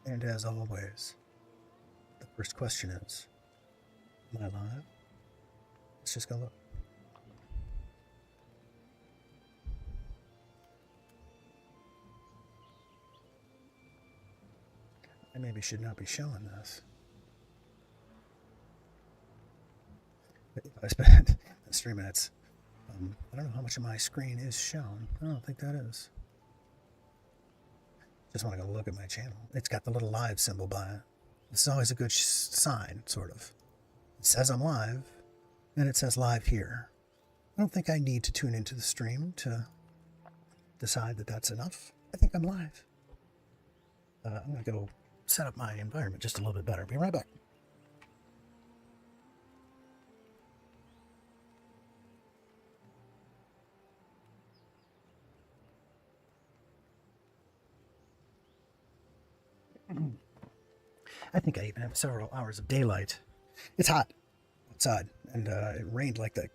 And as always, the first question is, am I live? Let's just go look. I maybe should not be showing this. But if I spend 3 minutes, I don't know how much of my screen is shown. I don't think that is. Just want to go look at my channel. It's got the little live symbol by it. This is always a good sign, sort of. It says I'm live, and it says live here. I don't think I need to tune into the stream to decide that that's enough. I think I'm live. I'm going to go set up my environment just a little bit better. Be right back. I think I even have several hours of daylight. It's hot outside, and it rained like the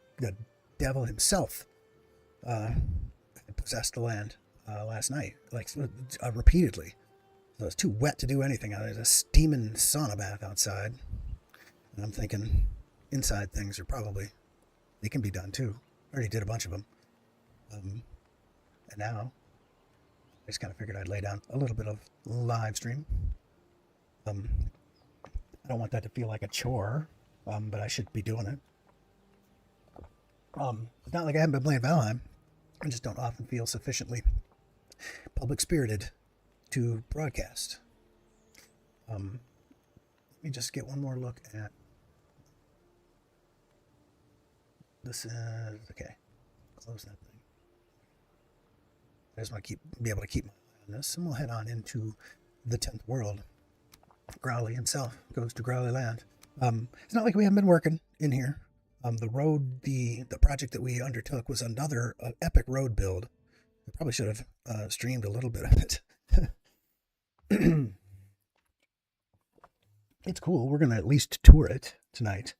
devil himself possessed the land last night, like repeatedly. So it's too wet to do anything. There's a steaming sauna bath outside, and I'm thinking inside things are probably, they can be done too. I already did a bunch of them, and now I just kind of figured I'd lay down a little bit of live stream. I don't want that to feel like a chore, but I should be doing it. It's not like I haven't been playing Valheim. I just don't often feel sufficiently public-spirited to broadcast. Let me just get one more look at this. Okay, close that thing. I just want to be able to keep my eye on this, and we'll head on into the 10th world. Growly himself goes to Growly Land. It's not like we haven't been working in here. The project that we undertook was another epic road build. I probably should have streamed a little bit of it. It's cool. We're going to at least tour it tonight.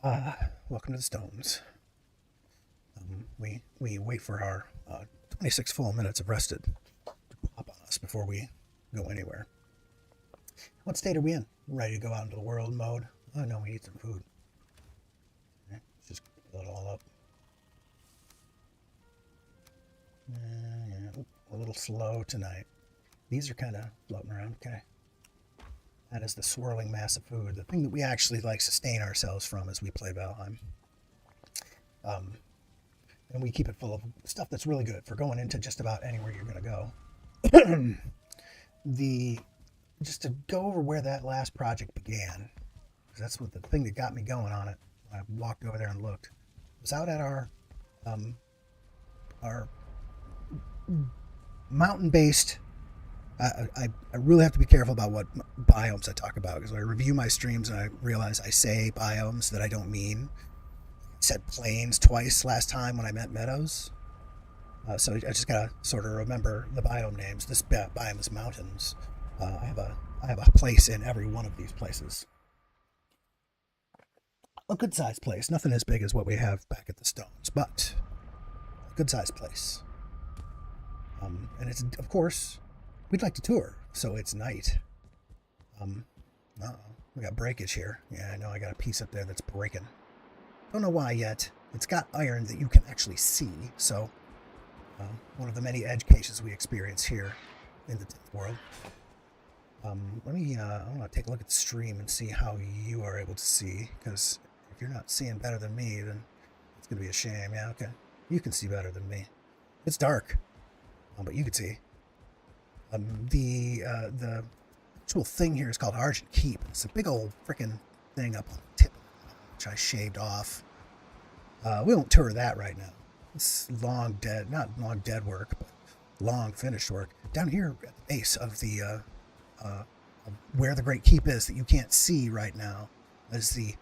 Welcome to the Stones. We wait for our 26 full minutes of rested to pop on us before we go anywhere. What state are we in? Ready to go out into the world mode? Oh no, we need some food. Okay, let's just fill it all up. Yeah, a little slow tonight. These are kind of floating around. Okay. That is the swirling mass of food. The thing that we actually like sustain ourselves from as we play Valheim. And we keep it full of stuff that's really good for going into just about anywhere you're going to go. Just to go over where that last project began, because that's what the thing that got me going on it. I walked over there and looked. It was out at our mountain-based. I really have to be careful about what biomes I talk about, because when I review my streams and I realize I say biomes that I don't mean. Said plains twice last time when I meant meadows. So I just gotta sort of remember the biome names. This biome is mountains. I have a place in every one of these places. A good sized place. Nothing as big as what we have back at the Stones, but a good sized place. And it's, of course, we'd like to tour, so it's night. We got breakage here. Yeah, I know I got a piece up there that's breaking. Don't know why yet. It's got iron that you can actually see, so one of the many edge cases we experience here in the 10th world. I want to take a look at the stream and see how you are able to see, because if you're not seeing better than me, then it's going to be a shame. Yeah, okay. You can see better than me. It's dark, but you can see. The actual thing here is called Argent Keep. It's a big old frickin' thing up on the tip, which I shaved off. We won't tour that right now. It's not long dead work, but long finished work. Down here at the base of the where the Great Keep is that you can't see right now is the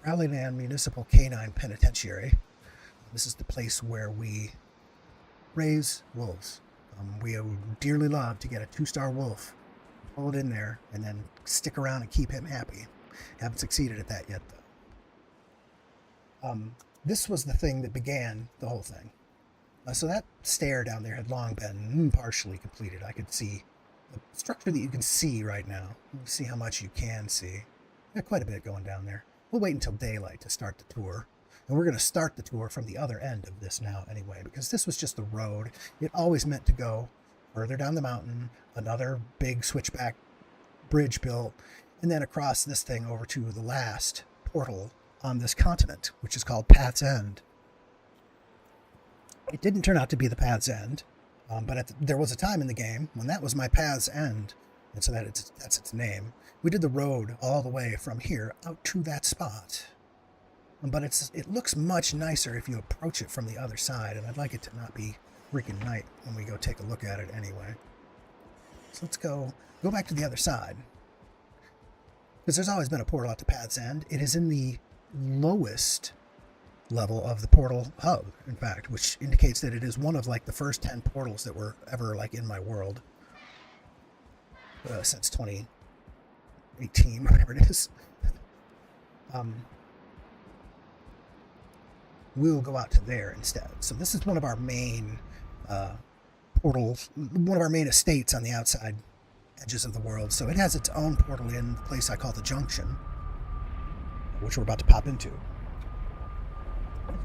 Valheim Municipal Canine Penitentiary. This is the place where we raise wolves. We would dearly love to get a 2-star wolf, pull it in there, and then stick around and keep him happy. Haven't succeeded at that yet, though. this was the thing that began the whole thing. So that stair down there had long been partially completed. I could see the structure that you can see right now. Let's see how much you can see. Got quite a bit going down there. We'll wait until daylight to start the tour. And we're going to start the tour from the other end of this now anyway, because this was just the road. It always meant to go further down the mountain, another big switchback bridge built, and then across this thing over to the last portal on this continent, which is called Path's End. It didn't turn out to be the Path's End, but there was a time in the game when that was my Path's End, and so that's its name. We did the road all the way from here out to that spot, but it looks much nicer if you approach it from the other side, and I'd like it to not be freaking night when we go take a look at it anyway. So let's go back to the other side, because there's always been a portal out to Path's End. It is in the lowest level of the portal hub, in fact, which indicates that it is one of like the first 10 portals that were ever like in my world since 2018, whatever it is. We'll go out to there instead. So this is one of our main portals, one of our main estates on the outside edges of the world. So it has its own portal in the place I call the Junction, which we're about to pop into.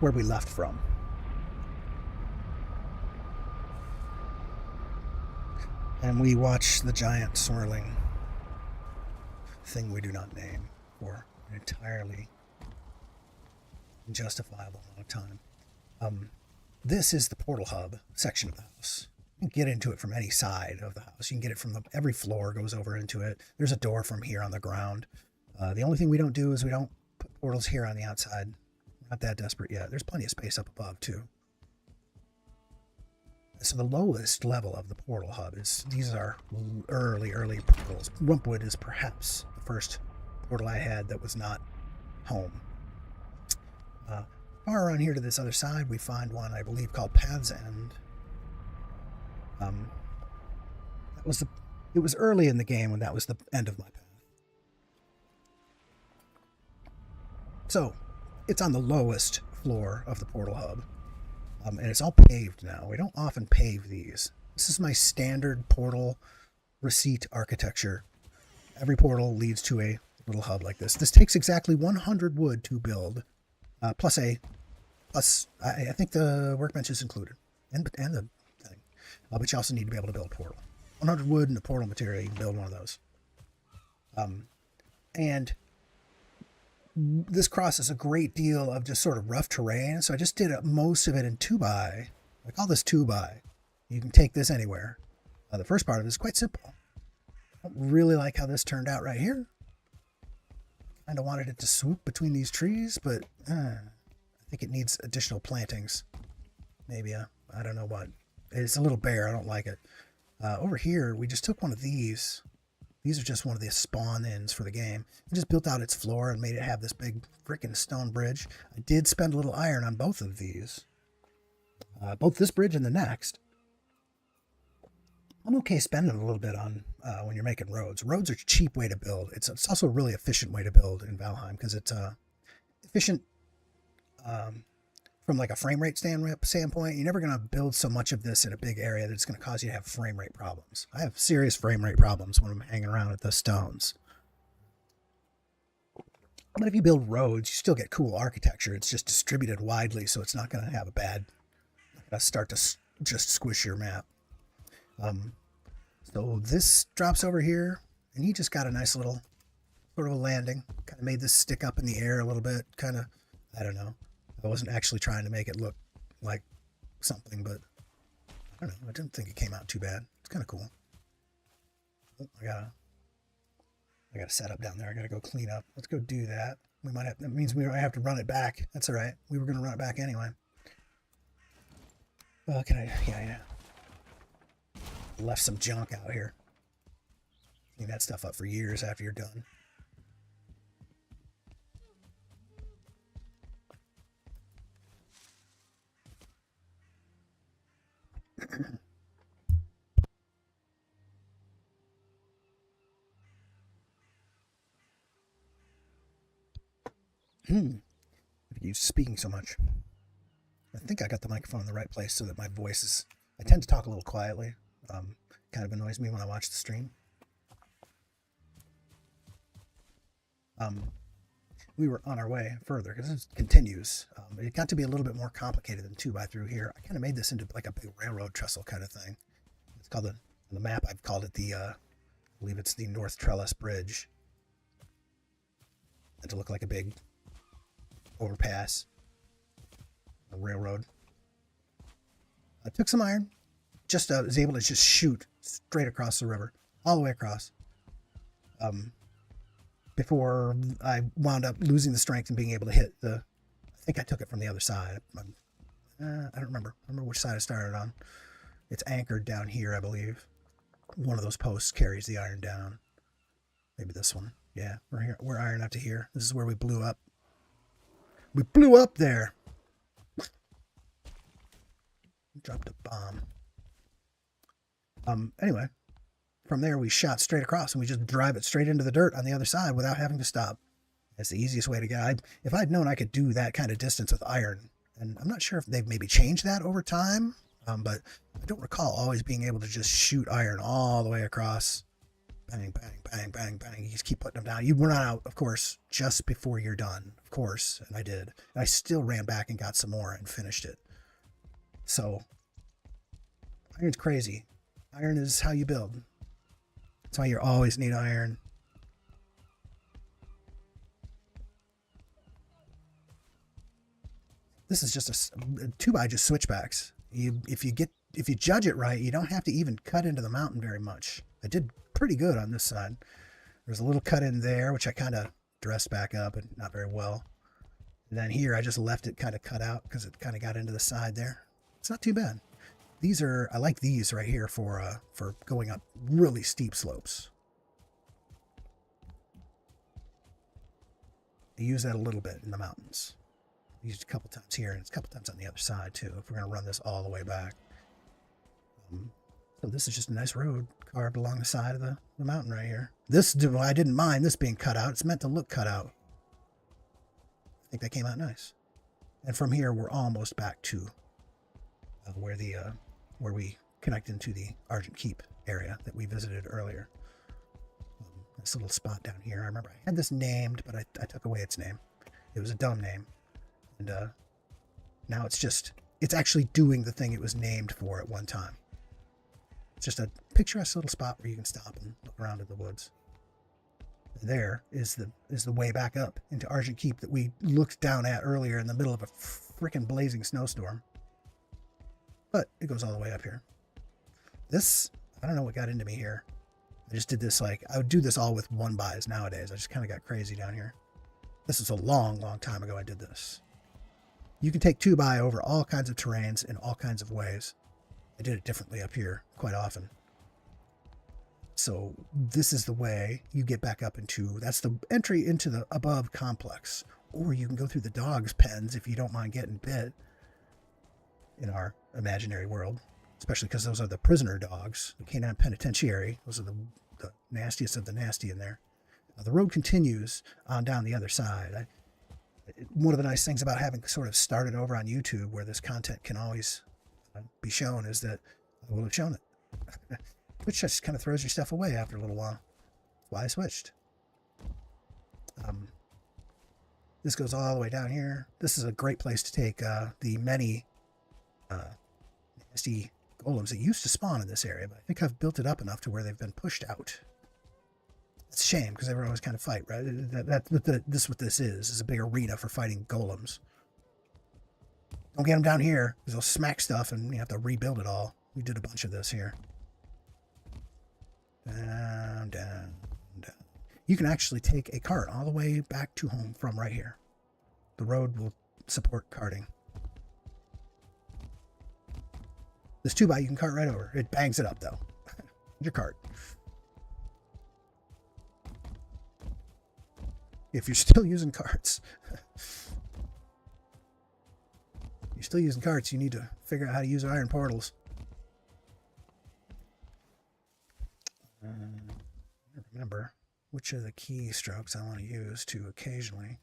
Where we left from. And we watch the giant swirling thing we do not name for an entirely unjustifiable amount of time. This is the portal hub section of the house. You can get into it from any side of the house. You can get it from every floor goes over into it. There's a door from here on the ground. The only thing we don't do is we don't put portals here on the outside. Not that desperate yet. There's plenty of space up above, too. So the lowest level of the portal hub these are early portals. Rumpwood is perhaps the first portal I had that was not home. Far around here to this other side, we find one, I believe, called Path's End. It was early in the game when that was the end of my path. So, it's on the lowest floor of the portal hub, and it's all paved now. We don't often pave these. This is my standard portal receipt architecture. Every portal leads to a little hub like this. This takes exactly 100 wood to build, plus I think the workbench is included, and the thing. But you also need to be able to build a portal. 100 wood and a portal material, you can build one of those. And this crosses a great deal of just sort of rough terrain, so I just did most of it in 2x. I call this 2x. You can take this anywhere. The first part of it is quite simple. I don't really like how this turned out right here. Kind of wanted it to swoop between these trees, but I think it needs additional plantings. Maybe I don't know what. It's a little bare. I don't like it. Over here, we just took one of these. These are just one of the spawn-ins for the game. We just built out its floor and made it have this big frickin' stone bridge. I did spend a little iron on both of these. Both this bridge and the next. I'm okay spending a little bit on when you're making roads. Roads are a cheap way to build. It's also a really efficient way to build in Valheim because it's efficient from like a frame rate standpoint. You're never going to build so much of this in a big area that it's going to cause you to have frame rate problems. I have serious frame rate problems when I'm hanging around with the stones. But if you build roads, you still get cool architecture. It's just distributed widely, so it's not going to have a bad start to just squish your map. So this drops over here, and he just got a nice little sort of a landing. Kind of made this stick up in the air a little bit. Kind of, I don't know. I wasn't actually trying to make it look like something, but I don't know. I didn't think it came out too bad. It's kind of cool. Oh, I gotta set up down there. I gotta go clean up. Let's go do that. That means we might have to run it back. That's all right. We were gonna run it back anyway. Well, yeah. Left some junk out here. Clean that stuff up for years after you're done. I keep speaking so much. I think I got the microphone in the right place so that my voice is... I tend to talk a little quietly. Kind of annoys me when I watch the stream. We were on our way further because this continues. It got to be a little bit more complicated than 2x through here. I kind of made this into like a big railroad trestle kind of thing. It's called on the map, I've called it the, I believe it's the North Trellis Bridge. And to look like a big overpass, a railroad. I took some iron, just was able to just shoot straight across the river, all the way across. Before I wound up losing the strength and being able to hit the... I think I took it from the other side. I don't remember. I don't remember which side I started on. It's anchored down here, I believe. One of those posts carries the iron down. Maybe this one. Yeah, we're here. We're iron up to here. This is where we blew up. We blew up there. Dropped a bomb. Anyway, from there we shot straight across and we just drive it straight into the dirt on the other side without having to stop. That's the easiest way to get. If I'd known I could do that kind of distance with iron, and I'm not sure if they've maybe changed that over time, but I don't recall always being able to just shoot iron all the way across. Bang, bang, bang, bang, bang. You just keep putting them down. You run out, of course, just before you're done, of course, and I did. And I still ran back and got some more and finished it. So, iron's crazy. Iron is how you build. That's why you always need iron. This is just a 2x just switchbacks. If you judge it right, you don't have to even cut into the mountain very much. I did pretty good on this side. There's a little cut in there, which I kind of dressed back up, and not very well. And then here, I just left it kind of cut out because it kind of got into the side there. It's not too bad. These are, I like these right here for going up really steep slopes. I use that a little bit in the mountains. I used a couple times here and a couple times on the other side too, if we're going to run this all the way back. So this is just a nice road carved along the side of the mountain right here. This, I didn't mind this being cut out. It's meant to look cut out. I think that came out nice. And from here, we're almost back to where we connect into the Argent Keep area that we visited earlier. This little spot down here. I remember I had this named, but I took away its name. It was a dumb name. And now it's actually doing the thing it was named for at one time. It's just a picturesque little spot where you can stop and look around at the woods. There is the way back up into Argent Keep that we looked down at earlier in the middle of a freaking blazing snowstorm. But it goes all the way up here. This, I don't know what got into me here. I just did this I would do this all with 1x's nowadays. I just kind of got crazy down here. This is a long, long time ago I did this. You can take 2x over all kinds of terrains in all kinds of ways. I did it differently up here quite often. So this is the way you get back up into, that's the entry into the above complex. Or you can go through the dog's pens if you don't mind getting bit in our imaginary world. Especially because those are the prisoner dogs, the canine penitentiary. Those are the nastiest of the nasty in there. Now, the road continues on down the other side. One of the nice things about having sort of started over on YouTube where this content can always be shown is that I will have shown it. Twitch just kind of throws your stuff away after a little while. That's why I switched. This goes all the way down here. This is a great place to take the many nasty golems that used to spawn in this area, but I think I've built it up enough to where they've been pushed out. It's a shame because everyone always kind of fight, right? That's what this is a big arena for fighting golems. Don't get them down here because they'll smack stuff and you have to rebuild it all. We did a bunch of this here. Down, down, down. You can actually take a cart all the way back to home from right here. The road will support carting. This 2x you can cart right over. It bangs it up though. Your cart. If you're still using carts, you need to figure out how to use iron portals. I remember which of the keystrokes I want to use to occasionally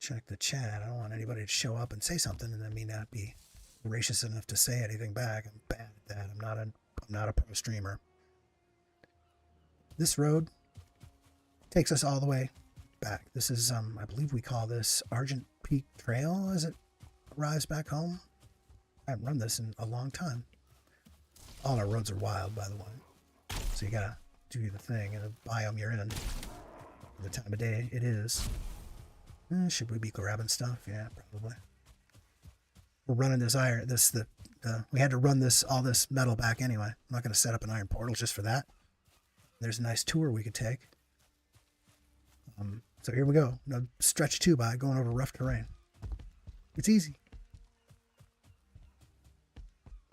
check the chat. I don't want anybody to show up and say something and then me not be gracious enough to say anything back. I'm bad at that. I'm not a pro streamer. This road takes us all the way back. This is I believe we call this Argent Peak Trail as it arrives back home. I haven't run this in a long time. All our roads are wild, by the way. So you gotta do the thing in the biome you're in. The time of day it is. Should we be grabbing stuff? Yeah, probably. We're running this iron. We had to run all this metal back anyway. I'm not gonna set up an iron portal just for that. There's a nice tour we could take. So here we go. Now stretch 2 by going over rough terrain. It's easy.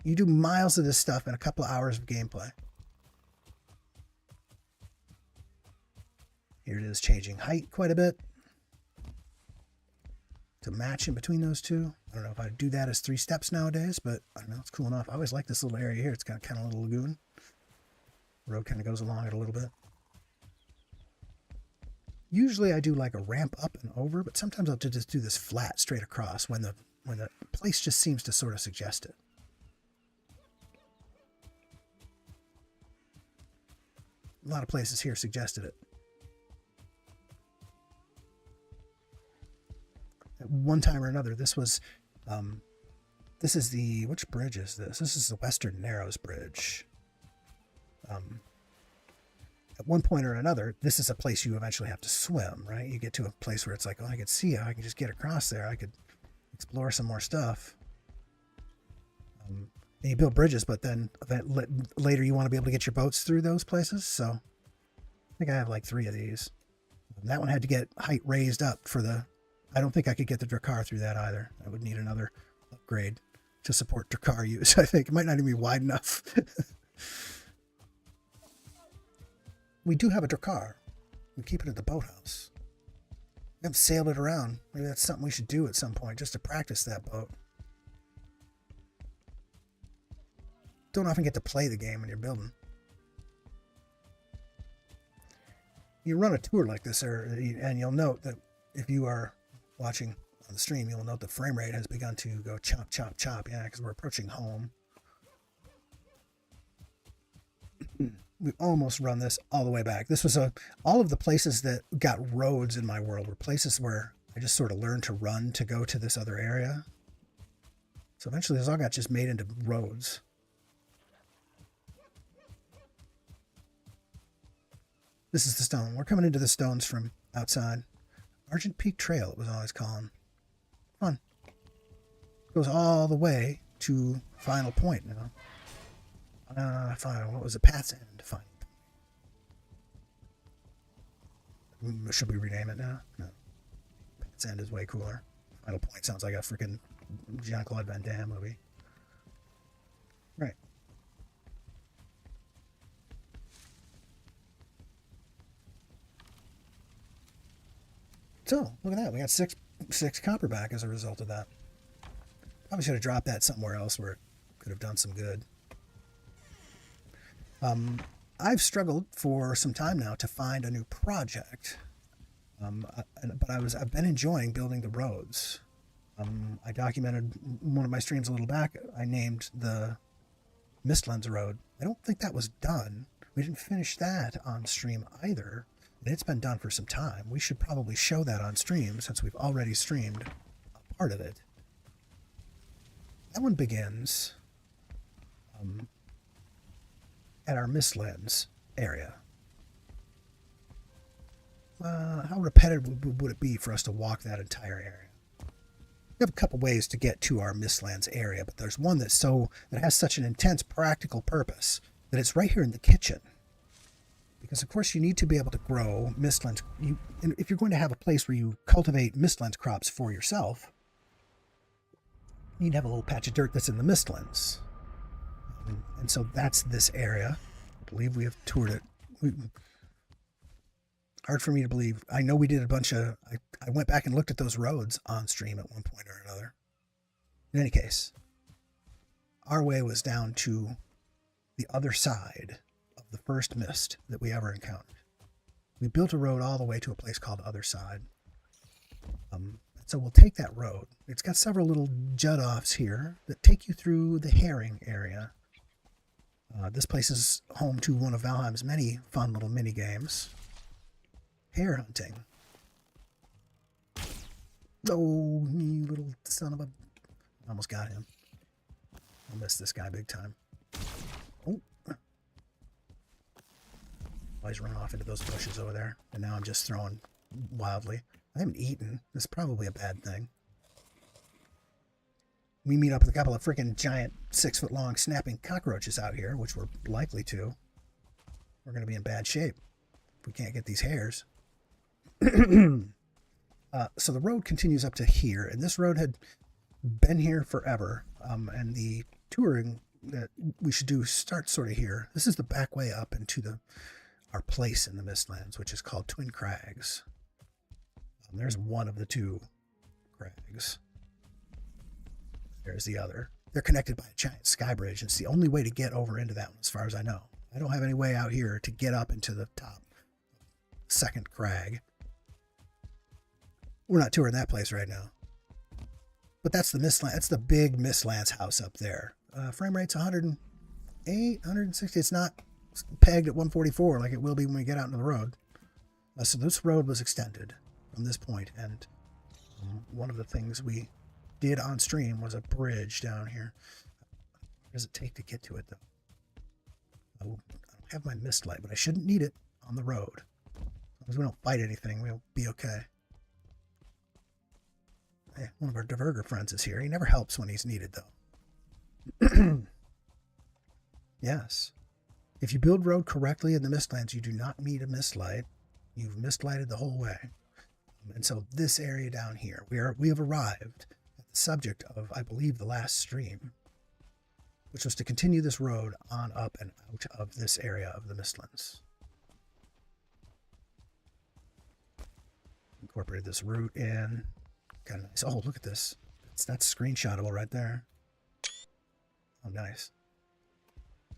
You do miles of this stuff in a couple of hours of gameplay. Here it is changing height quite a bit to match in between those two. I don't know if I do that as 3 steps nowadays, but I don't know, it's cool enough. I always like this little area here. It's got kind of a little lagoon. The road kind of goes along it a little bit. Usually I do like a ramp up and over, but sometimes I'll just do this flat straight across when the place just seems to sort of suggest it. A lot of places here suggested it. At one time or another, this was, this is the, which bridge is this? This is the Western Narrows Bridge. At one point or another, this is a place you eventually have to swim, right? You get to a place where it's like, oh, I could see how I can just get across there. I could explore some more stuff. And you build bridges, but then later you want to be able to get your boats through those places. So I think I have like 3 of these. And that one had to get height raised up for the, I don't think I could get the Drakkar through that either. I would need another upgrade to support Drakkar use. I think it might not even be wide enough. We do have a Drakkar. We keep it at the boathouse. We haven't sailed it around. Maybe that's something we should do at some point, just to practice that boat. Don't often get to play the game when you're building. You run a tour like this, and you'll note that if you are watching on the stream, you'll note the frame rate has begun to go chop, chop, chop. Yeah, because we're approaching home. We almost run this all the way back. This was all of the places that got roads in my world were places where I just sort of learned to run to go to this other area. So eventually this all got just made into roads. This is the stone. We're coming into the stones from outside. Argent Peak Trail, it was always called. Fun. Goes all the way to Final Point now. What was the Path's End? Final. Should we rename it now? No. Path's End is way cooler. Final Point sounds like a freaking Jean-Claude Van Damme movie. Right. So, look at that. We got six copper back as a result of that. Probably should have dropped that somewhere else where it could have done some good. I've struggled for some time now to find a new project, but I've been enjoying building the roads. I documented one of my streams a little back. I named the Mistlands Road. I don't think that was done. We didn't finish that on stream either, and it's been done for some time. We should probably show that on stream since we've already streamed a part of it. That one begins at our Mistlands area. How repetitive would it be for us to walk that entire area? We have a couple ways to get to our Mistlands area, but there's one that has such an intense practical purpose that it's right here in the kitchen. Because of course you need to be able to grow Mistlands. If you're going to have a place where you cultivate Mistlands crops for yourself, you need to have a little patch of dirt that's in the Mistlands. And so that's this area. I believe we have toured it. Hard for me to believe. I know we did a bunch of... I went back and looked at those roads on stream at one point or another. In any case, our way was down to the other side of the first mist that we ever encountered. We built a road all the way to a place called Other Side. So we'll take that road. It's got several little jut-offs here that take you through the herring area. This place is home to one of Valheim's many fun little mini games. Hare hunting. Oh, you little son of a... Almost got him. I missed this guy big time. Oh. He's run off into those bushes over there. And now I'm just throwing wildly. I haven't eaten. This is probably a bad thing. We meet up with a couple of freaking giant 6-foot-long snapping cockroaches out here, which we're likely to. We're going to be in bad shape if we can't get these hares. So the road continues up to here, and this road had been here forever. And the touring that we should do starts sort of here. This is the back way up into our place in the Mistlands, which is called Twin Crags. There's one of the two crags. There's the other. They're connected by a giant sky bridge. It's the only way to get over into that one, as far as I know. I don't have any way out here to get up into the top second crag. We're not touring that place right now. But that's the Mistlands. That's the big Mistlands house up there. Frame rate's 108, 160. It's not pegged at 144 like it will be when we get out into the road. So this road was extended from this point, and one of the things we did on stream was a bridge down here. What does it take to get to it, though? I don't have my mist light, but I shouldn't need it on the road. As long as we don't fight anything, we'll be okay. Hey, one of our diverger friends is here. He never helps when he's needed, though. Yes. If you build road correctly in the Mistlands, you do not need a mist light. You've mist lighted the whole way. And so this area down here, we have arrived at the subject of, I believe, the last stream, which was to continue this road on up and out of this area of the Mistlands. Incorporated this route in. Kind of nice. Oh, look at this. That's screenshotable right there. Oh, nice.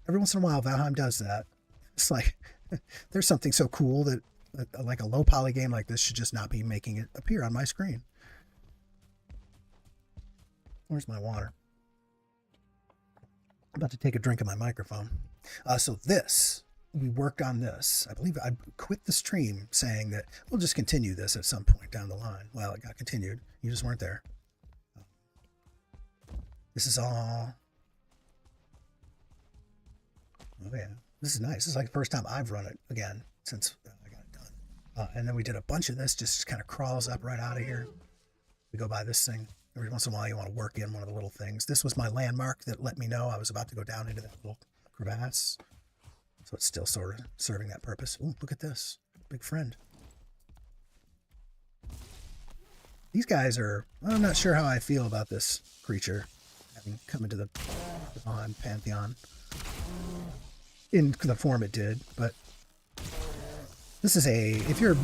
Every once in a while, Valheim does that. It's like, there's something so cool that like a low poly game like this should just not be making it appear on my screen. Where's my water? I'm about to take a drink of my microphone. So we worked on this. I believe I quit the stream saying that we'll just continue this at some point down the line. Well, it got continued. You just weren't there. This is all... Oh, yeah. This is nice. This is like the first time I've run it again since I got it done. And then we did a bunch of this, just kind of crawls up right out of here. We go by this thing. Every once in a while, you want to work in one of the little things. This was my landmark that let me know I was about to go down into that little crevasse. So it's still sort of serving that purpose. Ooh, look at this. Big friend. These guys are... I'm not sure how I feel about this creature having come into the Valheim Pantheon in the form it did, but this is if you're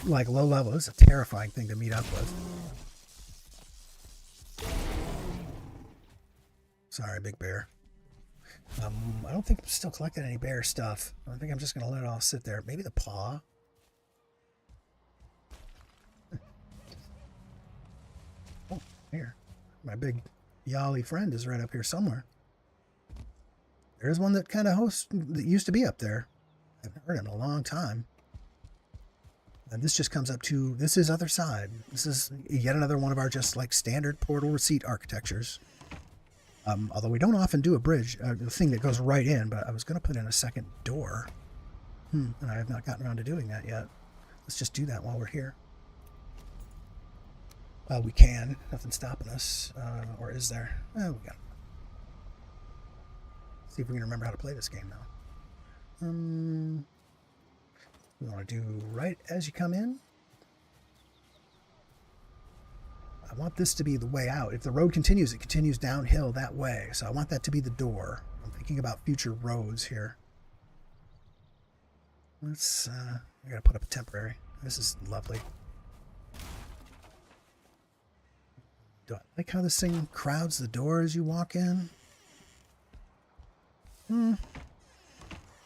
like low level, this is a terrifying thing to meet up with. Sorry, big bear. I don't think I'm still collecting any bear stuff. I think I'm just going to let it all sit there. Maybe the paw. Oh, here. My big Yali friend is right up here somewhere. There's one that kind of that used to be up there. I haven't heard him in a long time. And this just comes up to, this is other side. This is yet another one of our just like standard portal receipt architectures. Although we don't often do a bridge, the thing that goes right in, but I was going to put in a second door. And I have not gotten around to doing that yet. Let's just do that while we're here. Well, we can. Nothing's stopping us. Or is there? Oh, we got it. See if we can remember how to play this game now. We want to do right as you come in. I want this to be the way out. If the road continues, it continues downhill that way. So I want that to be the door. I'm thinking about future roads here. Let's, I gotta put up a temporary. This is lovely. Do I like how this thing crowds the door as you walk in?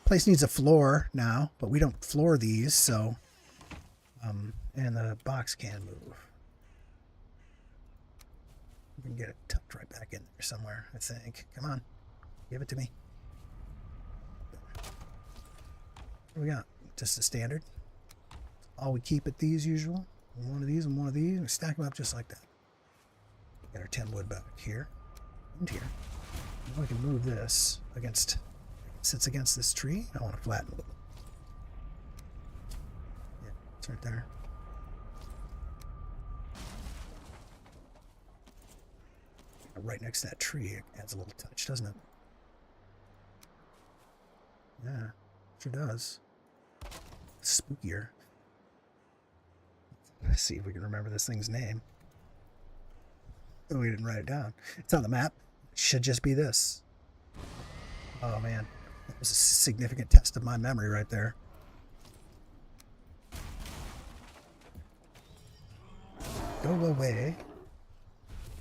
Place needs a floor now, but we don't floor these, so... and the box can move. We can get it tucked right back in there somewhere, I think. Come on. Give it to me. What do we got? Just the standard. All we keep at these usual. One of these and one of these. We stack them up just like that. Got our 10 wood back here. And here. Now we can move this against... Sits against this tree. I want to flatten a little. Yeah, it's right there. Right next to that tree, it adds a little touch, doesn't it? Yeah, sure does. It's spookier. Let's see if we can remember this thing's name. Oh, we didn't write it down. It's on the map. It should just be this. Oh man, that was a significant test of my memory right there. Go away.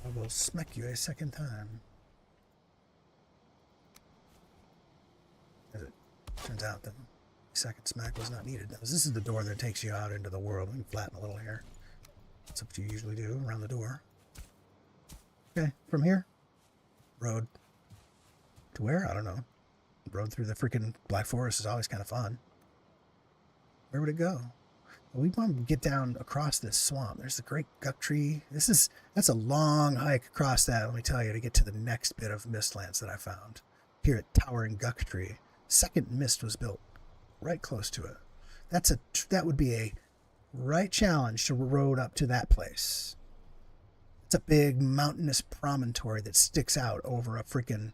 I will smack you a second time. As it turns out that the second smack was not needed. Now, this is the door that takes you out into the world. We can flatten a little here. That's what you usually do around the door. Okay, from here, road to where? I don't know. Road through the freaking Black Forest is always kind of fun. Where would it go? We want to get down across this swamp. There's the great guck tree. That's a long hike across that, let me tell you, to get to the next bit of mistlands that I found. Here at Towering Guck Tree. Second mist was built right close to it. That would be a right challenge to road up to that place. It's a big mountainous promontory that sticks out over a freaking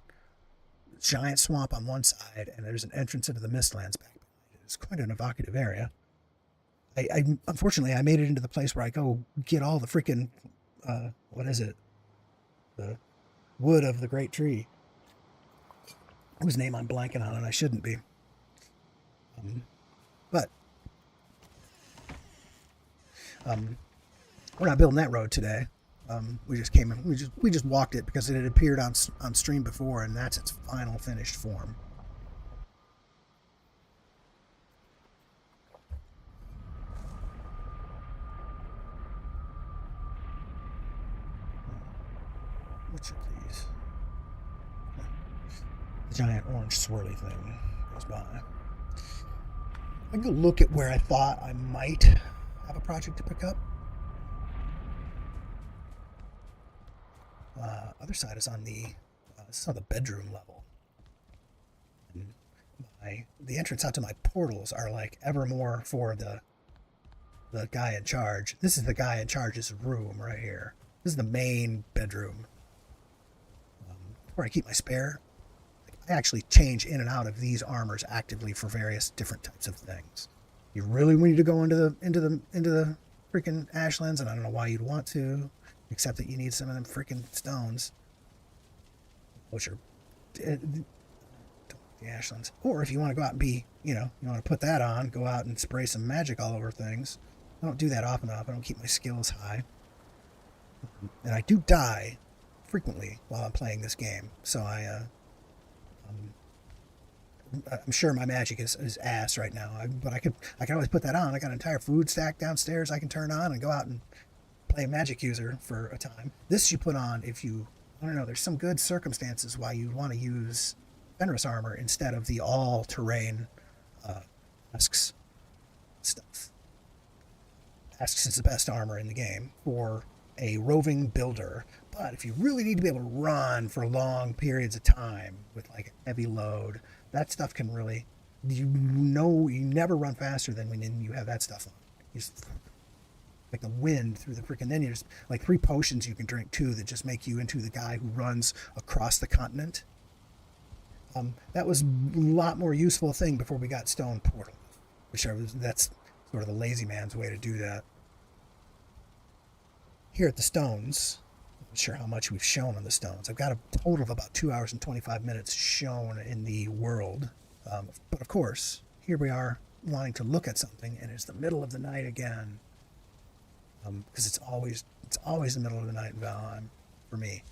giant swamp on one side, and there's an entrance into the mistlands back behind it. It's quite an evocative area. Unfortunately, I made it into the place where I go get all the freaking, what is it? The wood of the great tree. Whose name I'm blanking on, and I shouldn't be. But we're not building that road today. We just came in, we just walked it because it had appeared on stream before, and that's its final finished form. Which of these? The giant orange swirly thing goes by. I can go look at where I thought I might have a project to pick up. Other side is on the bedroom level. And the entrance out to my portals are like evermore for the guy in charge. This is the guy in charge's room right here. This is the main bedroom. Where I keep my spare. I actually change in and out of these armors actively for various different types of things. You really need to go into the freaking ashlands, and I don't know why you'd want to, except that you need some of them freaking stones, which are the ashlands. Or if you want to go out and be, you want to put that on, go out and spray some magic all over things. I don't do that often enough. I don't keep my skills high, and I do die frequently while I'm playing this game, so I'm sure my magic is ass right now, but I can always put that on. I got an entire food stack downstairs I can turn on and go out and play a magic user for a time. This you put on if you, I don't know, there's some good circumstances why you want to use Fenris armor instead of the all-terrain Asks stuff. Asks is the best armor in the game for a roving builder, but if you really need to be able to run for long periods of time with like a heavy load, that stuff can really, you never run faster than when you have that stuff on. You just like the wind through the freaking, then there's like 3 potions you can drink too that just make you into the guy who runs across the continent. That was a lot more useful thing before we got stone portal, that's sort of the lazy man's way to do that. Here at the stones, I'm not sure how much we've shown on the stones. I've got a total of about 2 hours and 25 minutes shown in the world. But of course, here we are wanting to look at something, and it's the middle of the night again. Because it's always the middle of the night in Valheim for me.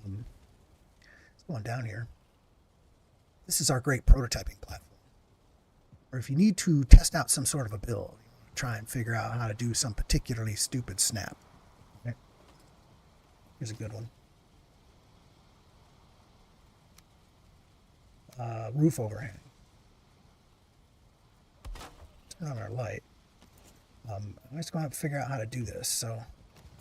Let's go on down here. This is our great prototyping platform. Or if you need to test out some sort of a build, try and figure out how to do some particularly stupid snap. Here's a good one. Roof overhang. Turn on our light. I'm just going to have to figure out how to do this. So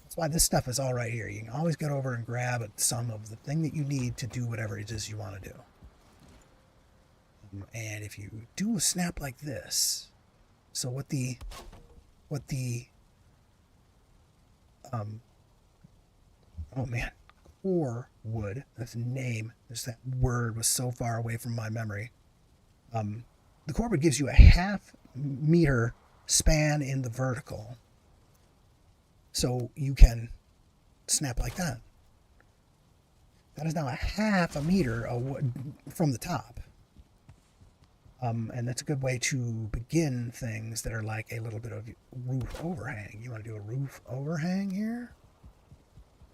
that's why this stuff is all right here. You can always get over and grab some of the thing that you need to do whatever it is you want to do. And if you do a snap like this, so what the oh man, core wood, that's a name, just that word was so far away from my memory. The core wood gives you a 1/2 meter span in the vertical. So you can snap like that. That is now a 1/2 meter from the top. And that's a good way to begin things that are like a little bit of roof overhang. You want to do a roof overhang here,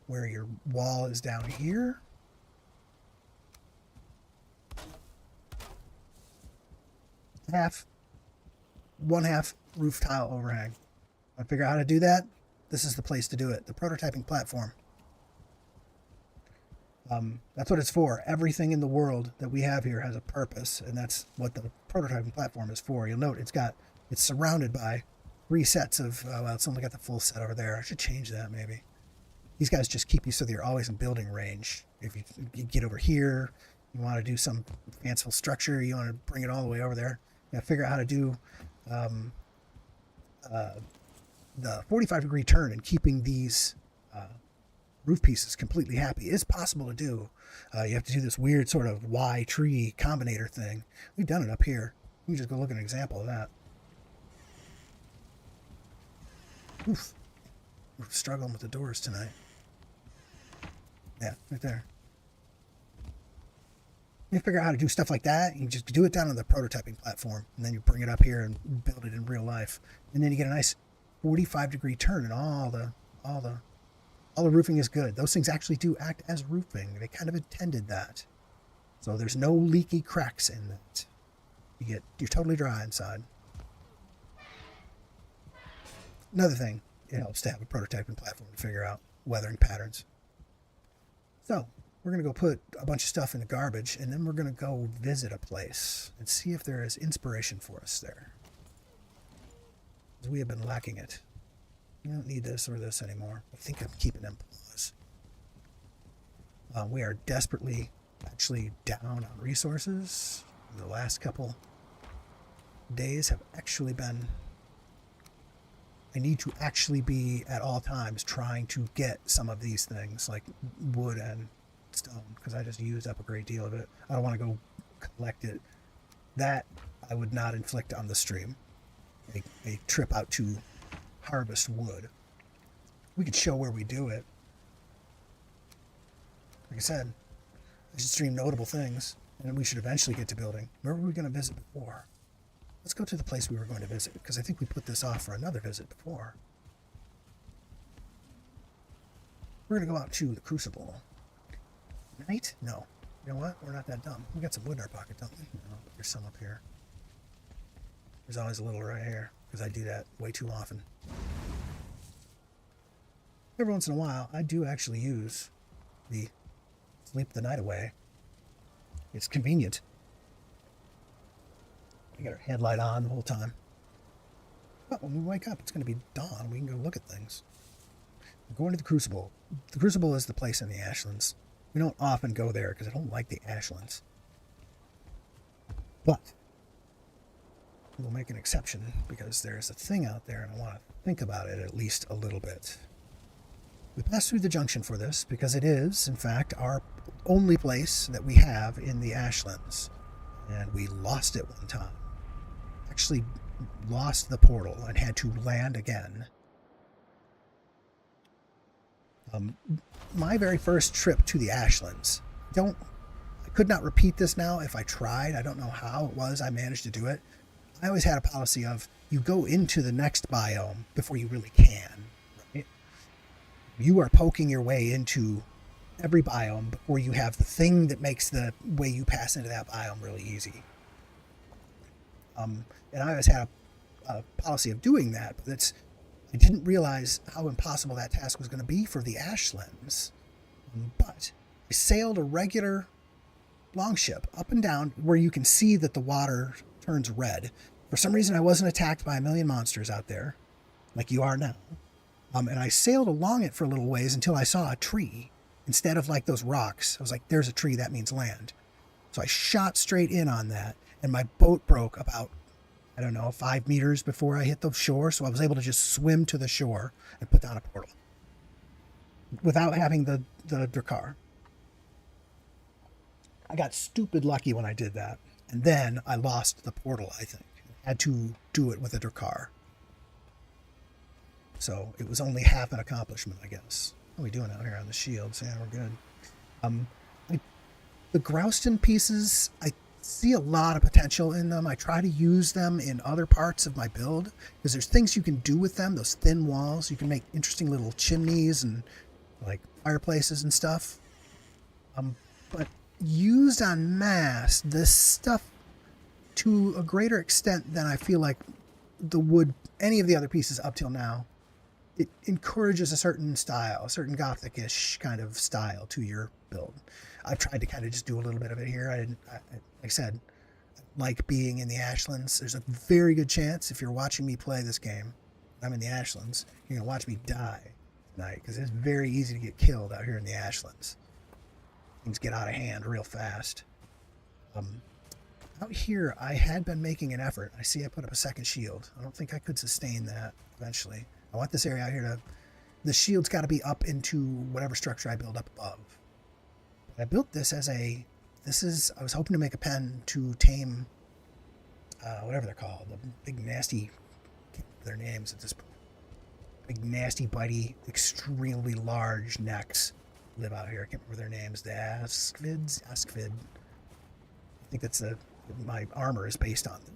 where your wall is down here. One half roof tile overhang. Want to figure out how to do that? This is the place to do it. The prototyping platform. That's what it's for. Everything in the world that we have here has a purpose, and that's what the prototyping platform is for. You'll note it's surrounded by 3 sets of, well, it's only got the full set over there. I should change that maybe. These guys just keep you so that you're always in building range. If you get over here, you want to do some fanciful structure, you want to bring it all the way over there. You got to figure out how to do the 45-degree turn and keeping these roof pieces completely happy is possible to do. You have to do this weird sort of Y tree combinator thing. We've done it up here. You can just go look at an example of that. Oof. We're struggling with the doors tonight. Yeah, right there. You figure out how to do stuff like that. You just do it down on the prototyping platform, and then you bring it up here and build it in real life. And then you get a nice 45-degree turn, and all the roofing is good. Those things actually do act as roofing. They kind of intended that. So there's no leaky cracks in that. You're totally dry inside. Another thing, it helps to have a prototyping platform to figure out weathering patterns. So we're going to go put a bunch of stuff in the garbage, and then we're going to go visit a place and see if there is inspiration for us there. Because we have been lacking it. We don't need this or this anymore. I think I'm keeping them pause. We are desperately actually down on resources. The last couple days have actually been... I need to actually be at all times trying to get some of these things like wood and stone, because I just used up a great deal of it. I don't want to go collect it. That I would not inflict on the stream. A trip out to harvest wood. We could show where we do it. Like I said, I should stream notable things, and we should eventually get to building. Where were we going to visit before? Let's go to the place we were going to visit, because I think we put this off for another visit before. We're going to go out to the Crucible. Night? No. You know what? We're not that dumb. We got some wood in our pocket, don't we? No, there's some up here. There's always a little right here, because I do that way too often. Every once in a while, I do actually use the sleep the night away. It's convenient. We got our headlight on the whole time. But when we wake up, it's going to be dawn. We can go look at things. We're going to the Crucible. The Crucible is the place in the Ashlands. We don't often go there because I don't like the Ashlands. But we'll make an exception because there's a thing out there and I want to think about it at least a little bit. We passed through the junction for this because it is, in fact, our only place that we have in the Ashlands. And we lost it one time. Actually lost the portal and had to land again. My very first trip to the Ashlands. I could not repeat this now if I tried. I don't know how it was I managed to do it. I always had a policy of you go into the next biome before you really can. Right? You are poking your way into every biome before you have the thing that makes the way you pass into that biome really easy. And I always had a policy of doing that, but I didn't realize how impossible that task was going to be for the Ashlands. But I sailed a regular longship up and down where you can see that the water turns red. For some reason, I wasn't attacked by a million monsters out there, like you are now. And I sailed along it for a little ways until I saw a tree. Instead of like those rocks, I was like, there's a tree, that means land. So I shot straight in on that, and my boat broke about, I don't know, 5 meters before I hit the shore. So I was able to just swim to the shore and put down a portal without having the Drakkar. I got stupid lucky when I did that. And then I lost the portal, I think. I had to do it with a Drakkar. So it was only half an accomplishment, I guess. What are we doing out here on the shields? Yeah, we're good. The Grouston pieces, I see a lot of potential in them. I try to use them in other parts of my build because there's things you can do with them. Those thin walls, you can make interesting little chimneys and like fireplaces and stuff. But used en masse, this stuff to a greater extent than I feel like any of the other pieces up till now, it encourages a certain style, a certain Gothic-ish kind of style to your build. I've tried to kind of just do a little bit of it here. Like I said, I like being in the Ashlands. There's a very good chance if you're watching me play this game, I'm in the Ashlands, you're going to watch me die tonight because it's very easy to get killed out here in the Ashlands. Things get out of hand real fast. Out here, I had been making an effort. I see I put up a second shield. I don't think I could sustain that eventually. I want this area out here the shield's got to be up into whatever structure I build up above. I built this I was hoping to make a pen to tame, whatever they're called, the big nasty, I can't remember their names at this point. Big nasty, bitey, extremely large necks live out here. I can't remember their names. The Askvid. I think that's my armor is based on them.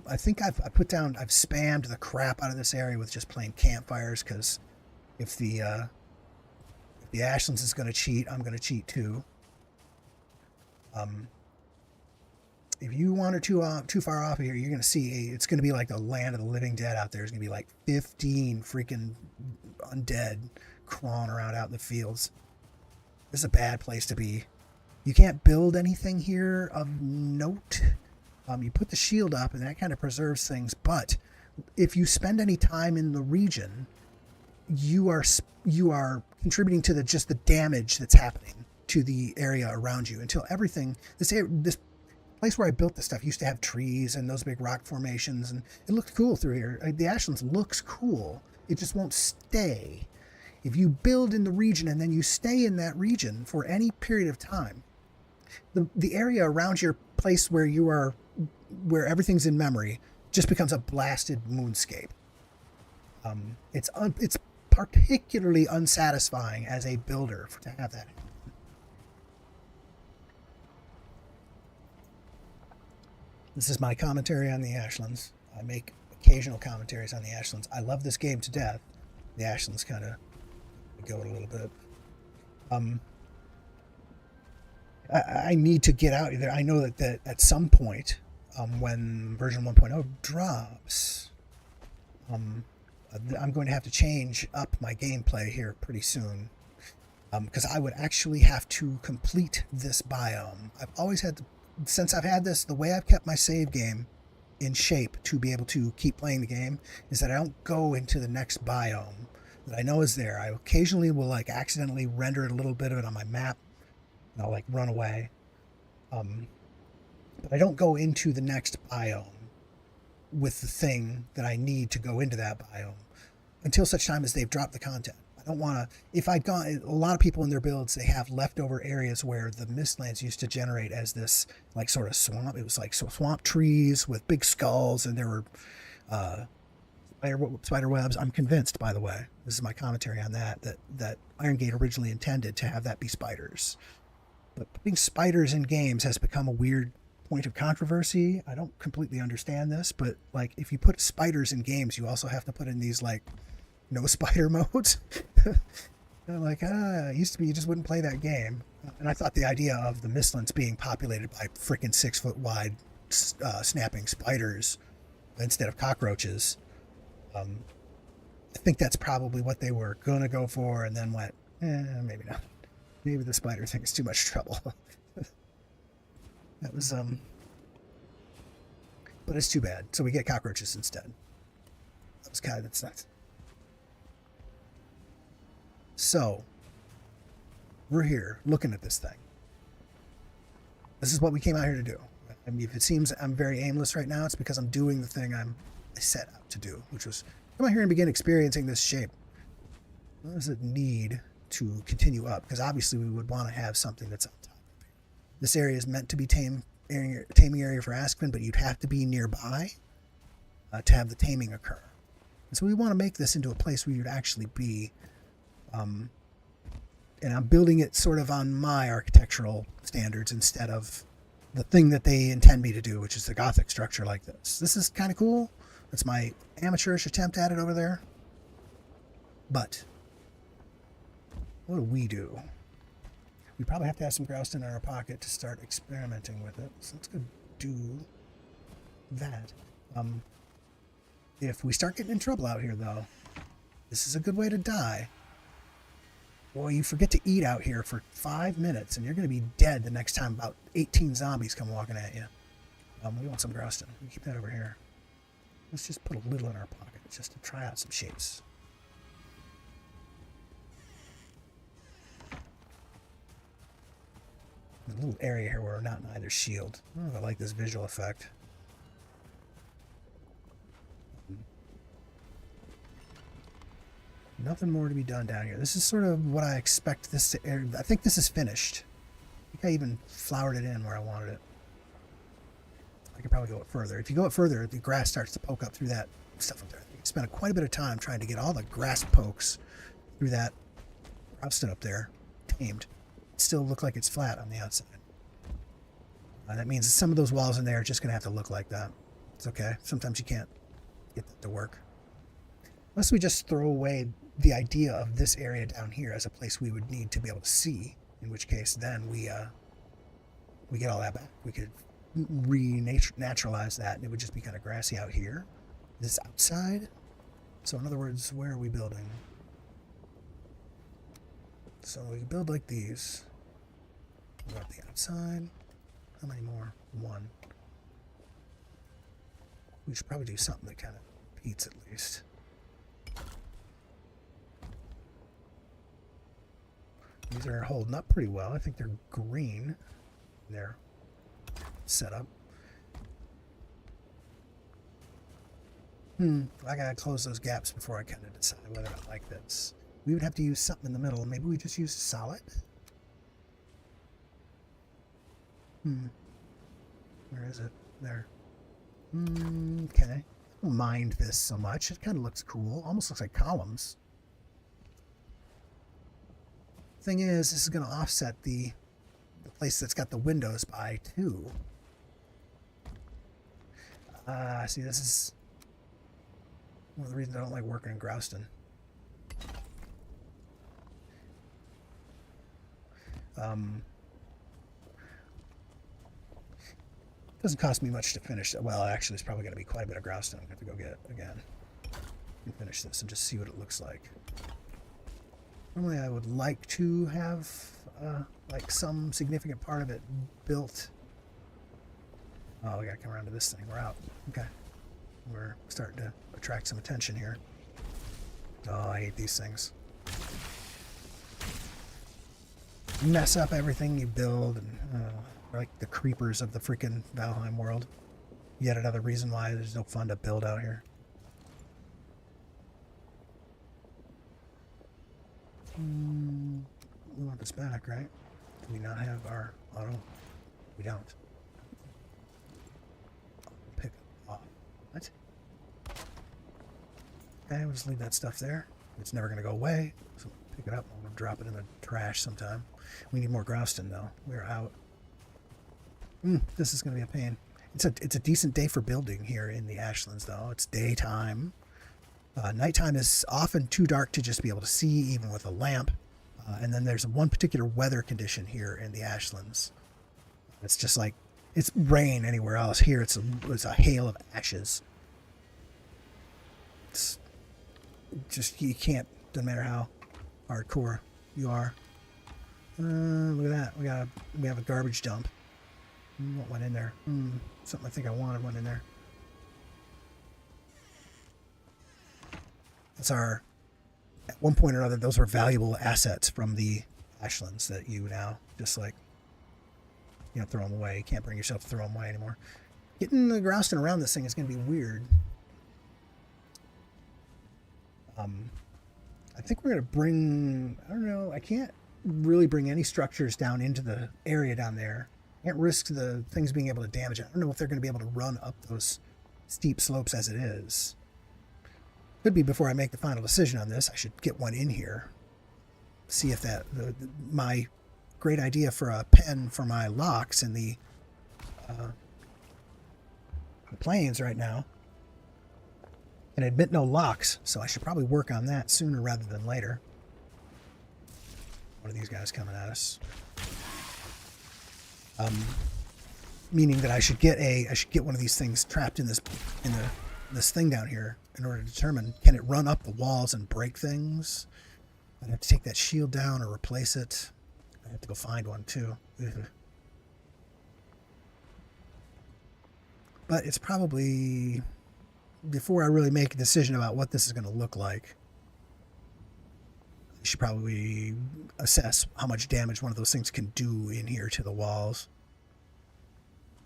I think I've spammed the crap out of this area with just plain campfires because if the Ashlands is going to cheat, I'm going to cheat too. If you wander too far off of here, you're going to see it's going to be like the land of the living dead out there. There's going to be like 15 freaking undead crawling around out in the fields. This is a bad place to be. You can't build anything here of note. You put the shield up, and that kind of preserves things. But if you spend any time in the region, you are contributing to just the damage that's happening to the area around you until everything. This place where I built this stuff used to have trees and those big rock formations, and it looked cool through here. The Ashlands looks cool. It just won't stay. If you build in the region and then you stay in that region for any period of time, the area around your place where everything's in memory just becomes a blasted moonscape. It's particularly unsatisfying as a builder to have that happen. This is my commentary on the Ashlands. I make occasional commentaries on the Ashlands. I love this game to death. The Ashlands kind of go it a little bit. I need to get out there. I know that at some point, when version 1.0 drops, I'm going to have to change up my gameplay here pretty soon, because I would actually have to complete this biome. I've always had since I've had this, the way I've kept my save game in shape to be able to keep playing the game is that I don't go into the next biome that I know is there. I occasionally will like accidentally render a little bit of it on my map, and I'll like run away. But I don't go into the next biome with the thing that I need to go into that biome until such time as they've dropped the content. I don't want to, if I'd gone, a lot of people in their builds, they have leftover areas where the Mistlands used to generate as this like sort of swamp. It was like swamp trees with big skulls, and there were spider webs. I'm convinced, by the way, this is my commentary on that Iron Gate originally intended to have that be spiders. But putting spiders in games has become a weird point of controversy. I don't completely understand this, but like if you put spiders in games, you also have to put in these like no spider modes. Like, it used to be you just wouldn't play that game. And I thought the idea of the Mistlands being populated by freaking 6 foot wide snapping spiders instead of cockroaches, I I think that's probably what they were going to go for and then went, maybe not. Maybe the spider thing is too much trouble. That was, but it's too bad. So we get cockroaches instead. That's nuts. So, we're here looking at this thing. This is what we came out here to do. I mean, if it seems I'm very aimless right now, it's because I'm doing the thing I set out to do, which was come out here and begin experiencing this shape. What does it need to continue up? Because obviously we would want to have something that's on top. This area is meant to be taming area for Aspen, but you'd have to be nearby to have the taming occur. And so we want to make this into a place where you'd actually be. And I'm building it sort of on my architectural standards instead of the thing that they intend me to do, which is the Gothic structure like this. This is kind of cool. That's my amateurish attempt at it over there. But what do? We probably have to have some grouse in our pocket to start experimenting with it. So let's go do that. If we start getting in trouble out here, though, this is a good way to die. Boy, you forget to eat out here for 5 minutes, and you're going to be dead the next time about 18 zombies come walking at you. We want some grouse. We keep that over here. Let's just put a little in our pocket just to try out some shapes. A little area here where we're not in either shield. I like this visual effect. Nothing more to be done down here. This is sort of what I expect this to air. I think this is finished. I think I even flowered it in where I wanted it. I could probably go up further. If you go up further, the grass starts to poke up through that stuff up there. You spend quite a bit of time trying to get all the grass pokes through that rousted up there, tamed. It still look like it's flat on the outside. That means some of those walls in there are just going to have to look like that. It's okay. Sometimes you can't get that to work. Unless we just throw away the idea of this area down here as a place we would need to be able to see, in which case then we get all that back. We could re-naturalize that and it would just be kind of grassy out here. This outside. So in other words, where are we building? So we build like these. Go up the outside. How many more? 1. We should probably do something that kind of repeats at least. These are holding up pretty well. I think they're green. They're set up. I gotta close those gaps before I kind of decide whether I like this. We would have to use something in the middle. Maybe we just use solid? Where is it? There. Okay. I don't mind this so much. It kind of looks cool. Almost looks like columns. Thing is, this is going to offset the place that's got the windows by 2. See, this is one of the reasons I don't like working in Grouston. Doesn't cost me much to finish. Well, actually, it's probably going to be quite a bit of Grouston. I'm going to have to go get it again and finish this and just see what it looks like. Normally, I would like to have like some significant part of it built. Oh, we got to come around to this thing. We're out. Okay. We're starting to attract some attention here. Oh, I hate these things. Mess up everything you build, and like the creepers of the freaking Valheim world. Yet another reason why there's no fun to build out here. We want this back, right? Do we not have our auto? We don't. Pick up. What? Okay, we'll just leave that stuff there. It's never going to go away. So pick it up and we'll drop it in the trash sometime. We need more Grouston, though. We're out. This is going to be a pain. It's a decent day for building here in the Ashlands, though. It's daytime. Nighttime is often too dark to just be able to see, even with a lamp. And then there's one particular weather condition here in the Ashlands. It's just like, it's rain anywhere else. Here it's a hail of ashes. Just, you can't, doesn't matter how hardcore you are. Look at that. We have a garbage dump. What went in there? Something I think I wanted went in there. That's our, at one point or another, those were valuable assets from the ashlands that you now just like, you know, throw them away. You can't bring yourself to throw them away anymore. Getting the grousting around this thing is going to be weird. I think we're going to bring, I don't know, I can't really bring any structures down into the area down there. I can't risk the things being able to damage it. I don't know if they're going to be able to run up those steep slopes as it is. Could be before I make the final decision on this. I should get one in here. See if that, my great idea for a pen for my locks in the plains right now and admit no locks, so I should probably work on that sooner rather than later. One of these guys coming at us. Meaning that I should get one of these things trapped in this thing down here in order to determine, can it run up the walls and break things? I'd have to take that shield down or replace it. I have to go find one too. But it's probably, before I really make a decision about what this is going to look like, I should probably assess how much damage one of those things can do in here to the walls.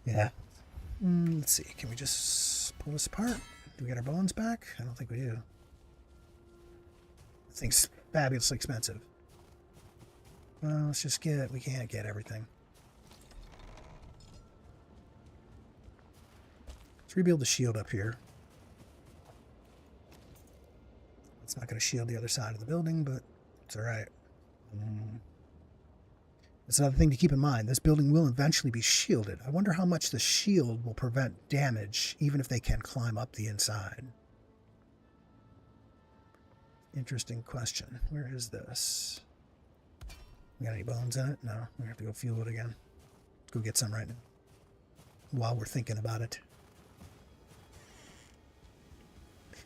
Yeah. Let's see. Can we just pull this apart? Do we get our bones back? I don't think we do. This thing's fabulously expensive. Well, let's just get, we can't get everything. Let's rebuild the shield up here. It's not going to shield the other side of the building, but it's all right. That's another thing to keep in mind. This building will eventually be shielded. I wonder how much the shield will prevent damage, even if they can climb up the inside. Interesting question. Where is this? We got any bones in it? No. We have to go fuel it again. Let's go get some right now, while we're thinking about it.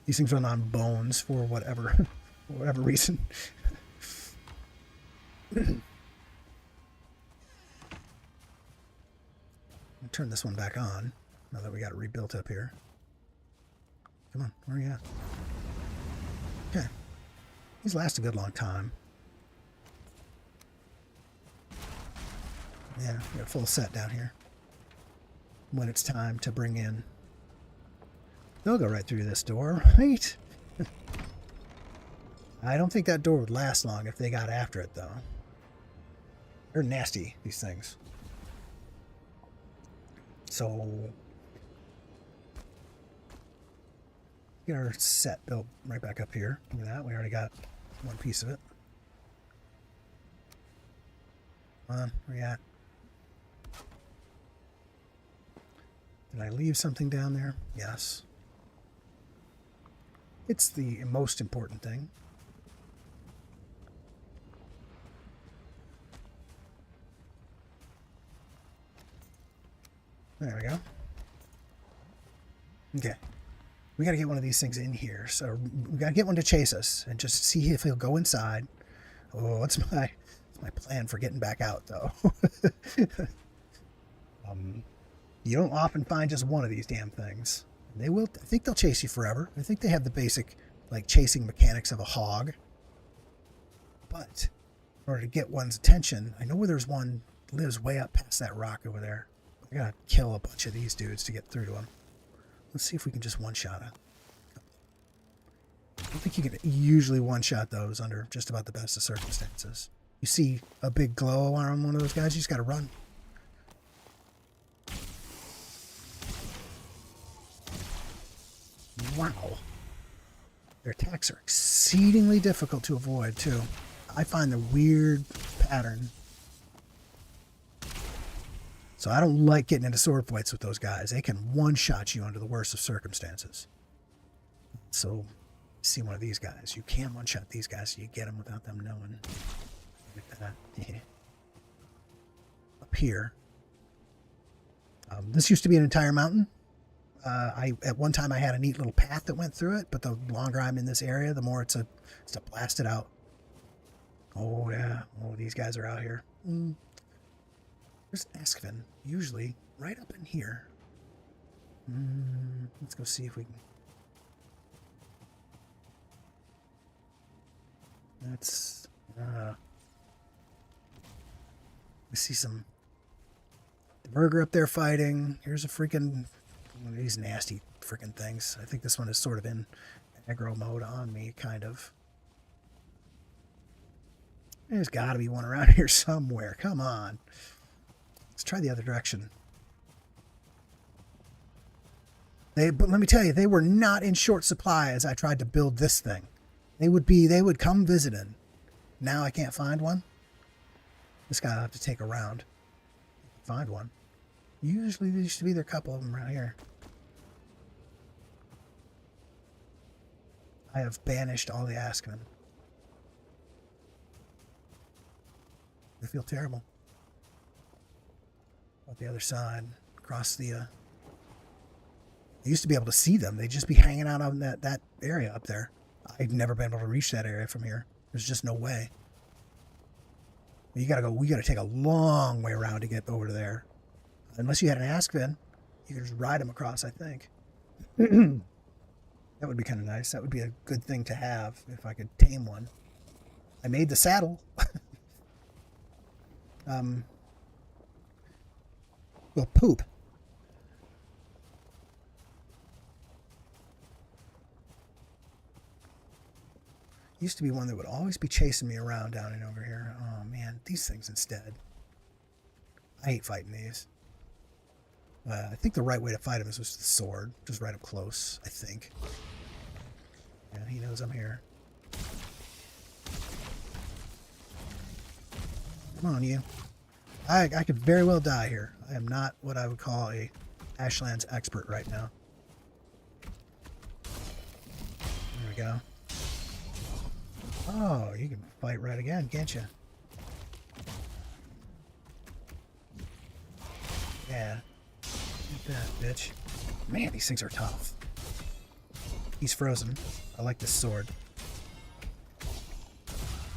These things run on bones for whatever reason. I'll turn this one back on now that we got it rebuilt up here. Come on, where are you at? Okay. These last a good long time. Yeah, we got a full set down here. When it's time to bring in, they'll go right through this door, right? I don't think that door would last long if they got after it, though. They're nasty, these things. So, get our set built right back up here. Look at that. We already got one piece of it. Come on, where you at? Did I leave something down there? Yes. It's the most important thing. There we go. Okay. We got to get one of these things in here. So we got to get one to chase us and just see if he'll go inside. Oh, that's my plan for getting back out, though. You don't often find just one of these damn things. They will. I think they'll chase you forever. I think they have the basic, like, chasing mechanics of a hog. But in order to get one's attention, I know where there's one that lives way up past that rock over there. I gotta kill a bunch of these dudes to get through to them. Let's see if we can just one-shot it. I don't think you can usually one-shot those under just about the best of circumstances. You see a big glow on one of those guys, you just gotta run. Wow. Their attacks are exceedingly difficult to avoid, too. I find the weird pattern. So I don't like getting into sword fights with those guys. They can one-shot you under the worst of circumstances. So, see one of these guys. You can one-shot these guys so you get them without them knowing. Like that. Yeah. Up here. This used to be an entire mountain. At one time I had a neat little path that went through it, but the longer I'm in this area, the more it's a blasted out. Oh yeah, oh these guys are out here. There's Eskven, usually right up in here. Let's go see if we can. Let's we see some the burger up there fighting. Here's a freaking one of these nasty freaking things. I think this one is sort of in aggro mode on me, kind of. There's got to be one around here somewhere. Come on. Let's try the other direction. But let me tell you, they were not in short supply as I tried to build this thing. They would come visiting. Now I can't find one. This guy I'll have to take a round. Find one. Usually there used to be a couple of them around here. I have banished all the Asken. They feel terrible. On the other side, across the... I used to be able to see them. They'd just be hanging out on that area up there. I've never been able to reach that area from here. There's just no way. We gotta take a long way around to get over to there. Unless you had an Askven, you could just ride them across, I think. That would be kind of nice. That would be a good thing to have if I could tame one. I made the saddle. Well, poop. Used to be one that would always be chasing me around down and over here. Oh man, these things instead. I hate fighting these. I think the right way to fight him is with the sword, just right up close, I think. Yeah, he knows I'm here. Come on, you. I could very well die here. I am not what I would call a Ashlands expert right now. There we go. Oh, you can fight right again, can't you? Yeah. Get that, bitch. Man, these things are tough. He's frozen. I like this sword.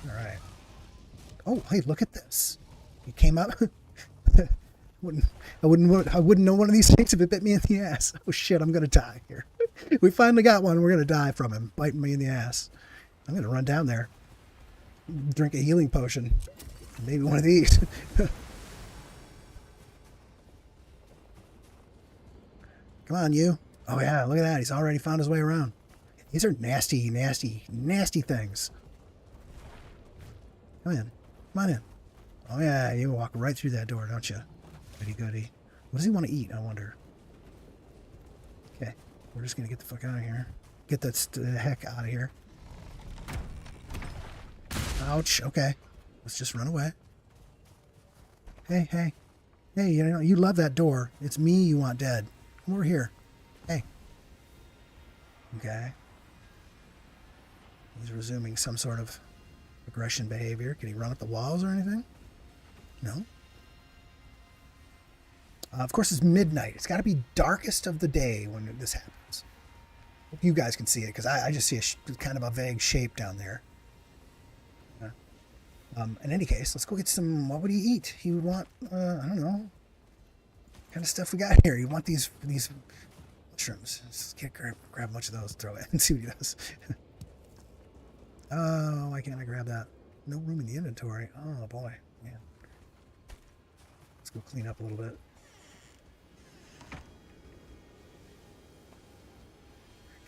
Alright. Oh, hey, look at this. He came up. I wouldn't know one of these things if it bit me in the ass. Oh shit, I'm gonna die here. We finally got one. We're gonna die from him biting me in the ass. I'm gonna run down there, drink a healing potion, maybe one of these. Come on, you. Oh yeah, look at that. He's already found his way around. These are nasty, nasty, nasty things. Come in. Come on in. Oh yeah, you walk right through that door, don't you? Goody goody. What does he want to eat, I wonder? Okay, we're just gonna get the fuck out of here. Get the heck out of here. Ouch, okay. Let's just run away. Hey, hey. Hey, you know, you love that door. It's me you want dead. Come over here. Hey. Okay. He's resuming some sort of aggression behavior. Can he run up the walls or anything? No. Of course, it's midnight. It's got to be darkest of the day when this happens. Hope you guys can see it, because I just see a kind of a vague shape down there. In any case, let's go get some. What would he eat? He would want, I don't know, what kind of stuff we got here. You want these mushrooms. Let's grab a bunch of those, throw it, and see what he does. Oh, why can't I grab that? No room in the inventory. Oh, boy. Man. Let's go clean up a little bit.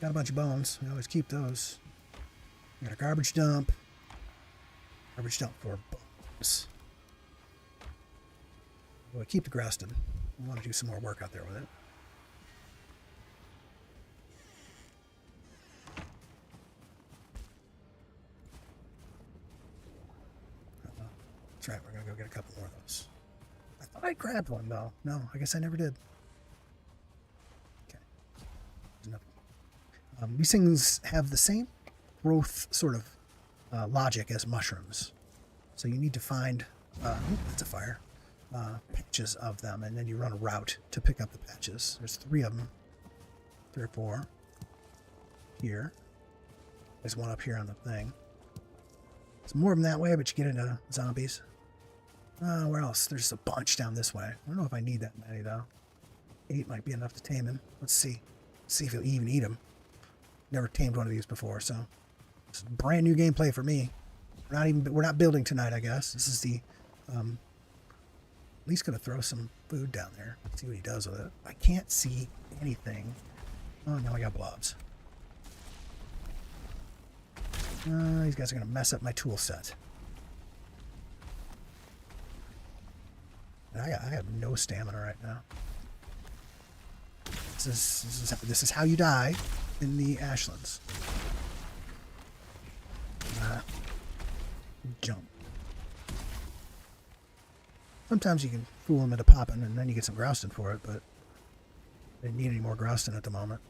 Got a bunch of bones. We always keep those. Got a garbage dump. Garbage dump for bones. We'll keep the Graston. We want to do some more work out there with it. That's right, we're going to go get a couple more of those. I thought I grabbed one, though. No, I guess I never did. Okay. There's another one. These things have the same growth sort of logic as mushrooms. So you need to find, that's a fire, patches of them, and then you run a route to pick up the patches. There's 3 of them. 3 or 4. Here. There's one up here on the thing. There's more of them that way, but you get into zombies. Where else? There's a bunch down this way. I don't know if I need that many, though. 8 might be enough to tame him. Let's see. Let's see if he'll even eat him. Never tamed one of these before, so it's brand new gameplay for me. We're not building tonight, I guess. This is the at least gonna throw some food down there. See what he does with it. I can't see anything. Oh, now I got blobs. These guys are gonna mess up my tool set. I have no stamina right now. This is how you die in the Ashlands. Jump. Sometimes you can fool them into popping, and then you get some grouston for it, but I didn't need any more grouston at the moment.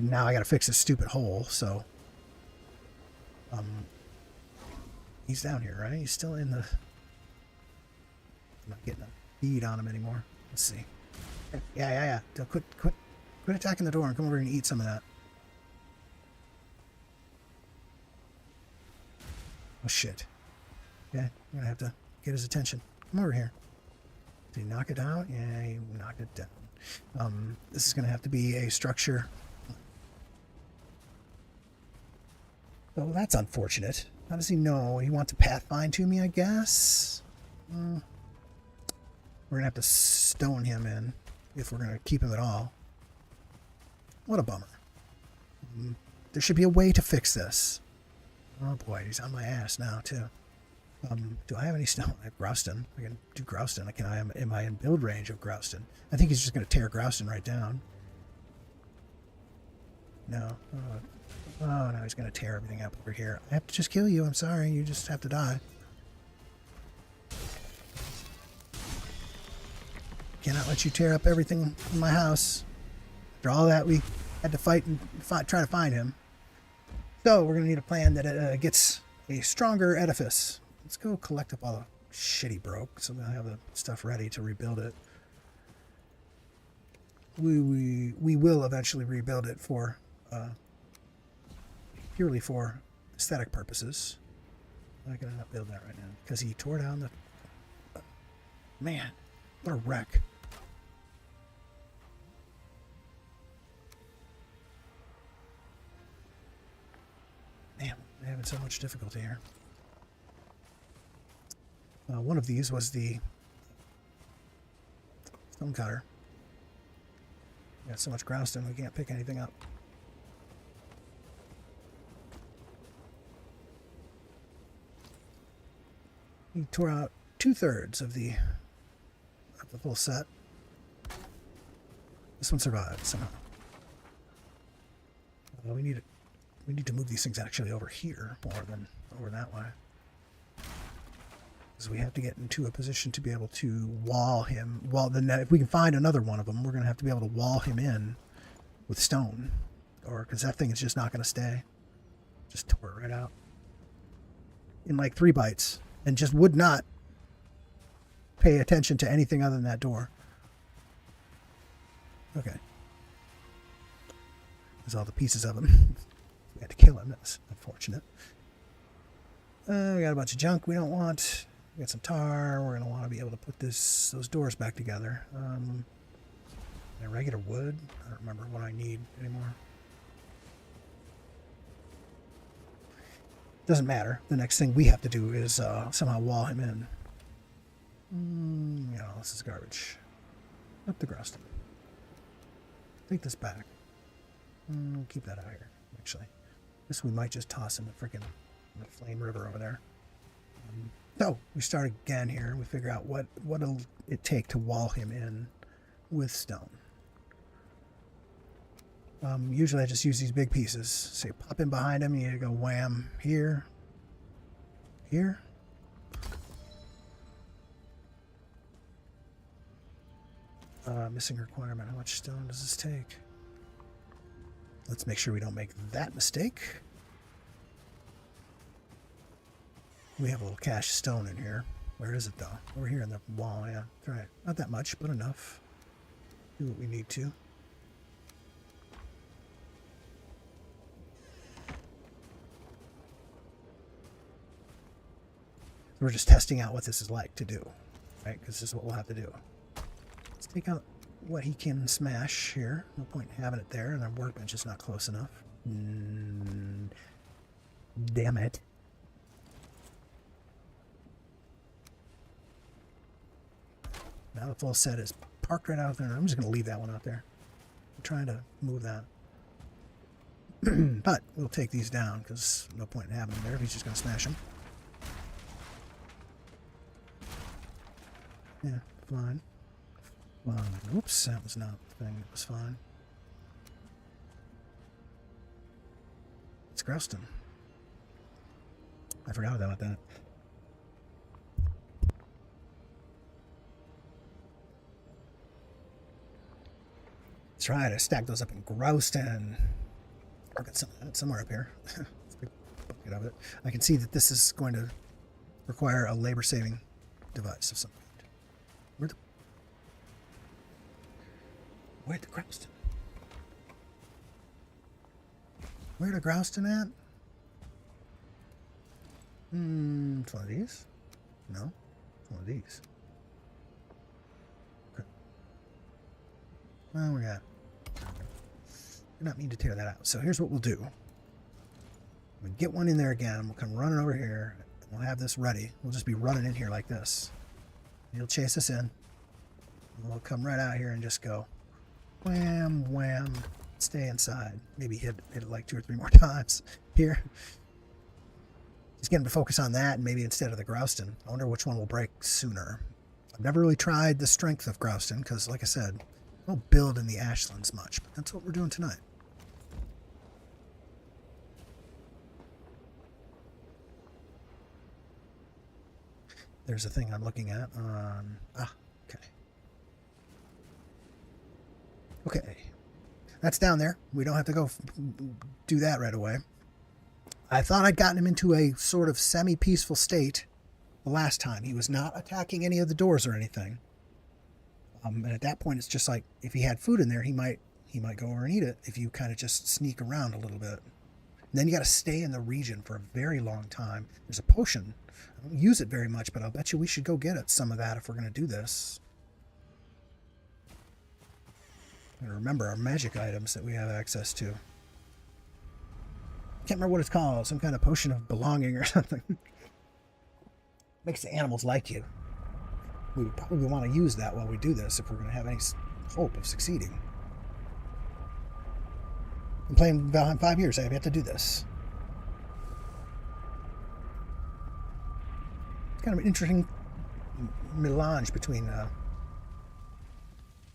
Now I gotta fix this stupid hole, so... he's down here, right? He's still in the... I'm not getting a feed on him anymore. Let's see. Yeah. Quit attacking the door and come over and eat some of that. Oh, shit. Okay, I'm gonna have to get his attention. Come over here. Did he knock it out? Yeah, he knocked it down. This is gonna have to be a structure. Oh, that's unfortunate. How does he know? He wants to pathfind to me, I guess? We're gonna have to stone him in if we're gonna keep him at all. What a bummer. There should be a way to fix this. Oh boy, he's on my ass now too. Do I have any stone? I have grouston. I can do grouston. Am I in build range of grouston? I think he's just gonna tear grouston right down. No. Oh, no, he's gonna tear everything up over here. I have to just kill you. I'm sorry. You just have to die. Cannot let you tear up everything in my house. After all that, we had to fight and try to find him. So we're going to need a plan that gets a stronger edifice. Let's go collect up all the shit he broke, so we'll have the stuff ready to rebuild it. We will eventually rebuild it for purely for aesthetic purposes. I'm not going to build that right now because he tore down the... Man, what a wreck. Damn, I'm having so much difficulty here. One of these was the stone cutter. Got so much grouston we can't pick anything up. He tore out 2/3 of the full set. This one survived somehow. We need to move these things actually over here more than over that way. Because we have to get into a position to be able to wall him. If we can find another one of them, we're going to have to be able to wall him in with stone. Because that thing is just not going to stay. Just tore it right out. In like 3 bites. And just would not pay attention to anything other than that door. Okay. There's all the pieces of him. We had to kill him. That's unfortunate. We got a bunch of junk we don't want. We got some tar. We're going to want to be able to put those doors back together. Regular wood? I don't remember what I need anymore. Doesn't matter. The next thing we have to do is somehow wall him in. Yeah, this is garbage. Up the grouston. Take this back. Keep that out here, actually. This we might just toss in the freaking flame river over there. So we start again here. We figure out what'll it take to wall him in with stone. Usually I just use these big pieces. So you pop in behind him, you go wham here, here. Missing requirement. How much stone does this take? Let's make sure we don't make that mistake. We have a little cache stone in here. Where is it though? Over here in the wall, yeah. That's right. Not that much, but enough. Do what we need to. We're just testing out what this is like to do, right? Because this is what we'll have to do. Let's take out what he can smash here. No point in having it there, and our workbench is not close enough. Damn it. Now the full set is parked right out there. I'm just going to leave that one out there. I'm trying to move that. But we'll take these down because no point in having them there if he's just going to smash them. Yeah, fine. Fine. Oops, that was not the thing. It was fine. It's Grouston. I forgot about that. That's right, I stacked those up in Grouston. Or got some of that somewhere up here. Big bucket of it. I can see that this is going to require a labor-saving device of some kind. Where'd the Grouston? Where the Grouston at? It's one of these? No, it's one of these. Okay. Well, we got. We're not mean to tear that out. So here's what we'll do. We'll get one in there again. We'll come running over here. And we'll have this ready. We'll just be running in here like this. He'll chase us in. And we'll come right out here and just go wham, wham, stay inside. Maybe hit it like 2 or 3 more times here. Just getting to focus on that, and maybe instead of the Grouston. I wonder which one will break sooner. I've never really tried the strength of Grouston because, like I said, I don't build in the Ashlands much, but that's what we're doing tonight. There's a thing I'm looking at on... okay. Okay. That's down there. We don't have to go do that right away. I thought I'd gotten him into a sort of semi-peaceful state the last time. He was not attacking any of the doors or anything. And at that point, it's just like, if he had food in there, he might go over and eat it if you kind of just sneak around a little bit. And then you got to stay in the region for a very long time. There's a potion. I don't use it very much, but I'll bet you we should go get some of that if we're going to do this. And remember our magic items that we have access to. Can't remember what it's called. Some kind of potion of belonging or something. Makes the animals like you. We would probably want to use that while we do this if we're going to have any hope of succeeding. I'm playing Valheim 5 years. I have yet to do this. It's kind of an interesting melange between the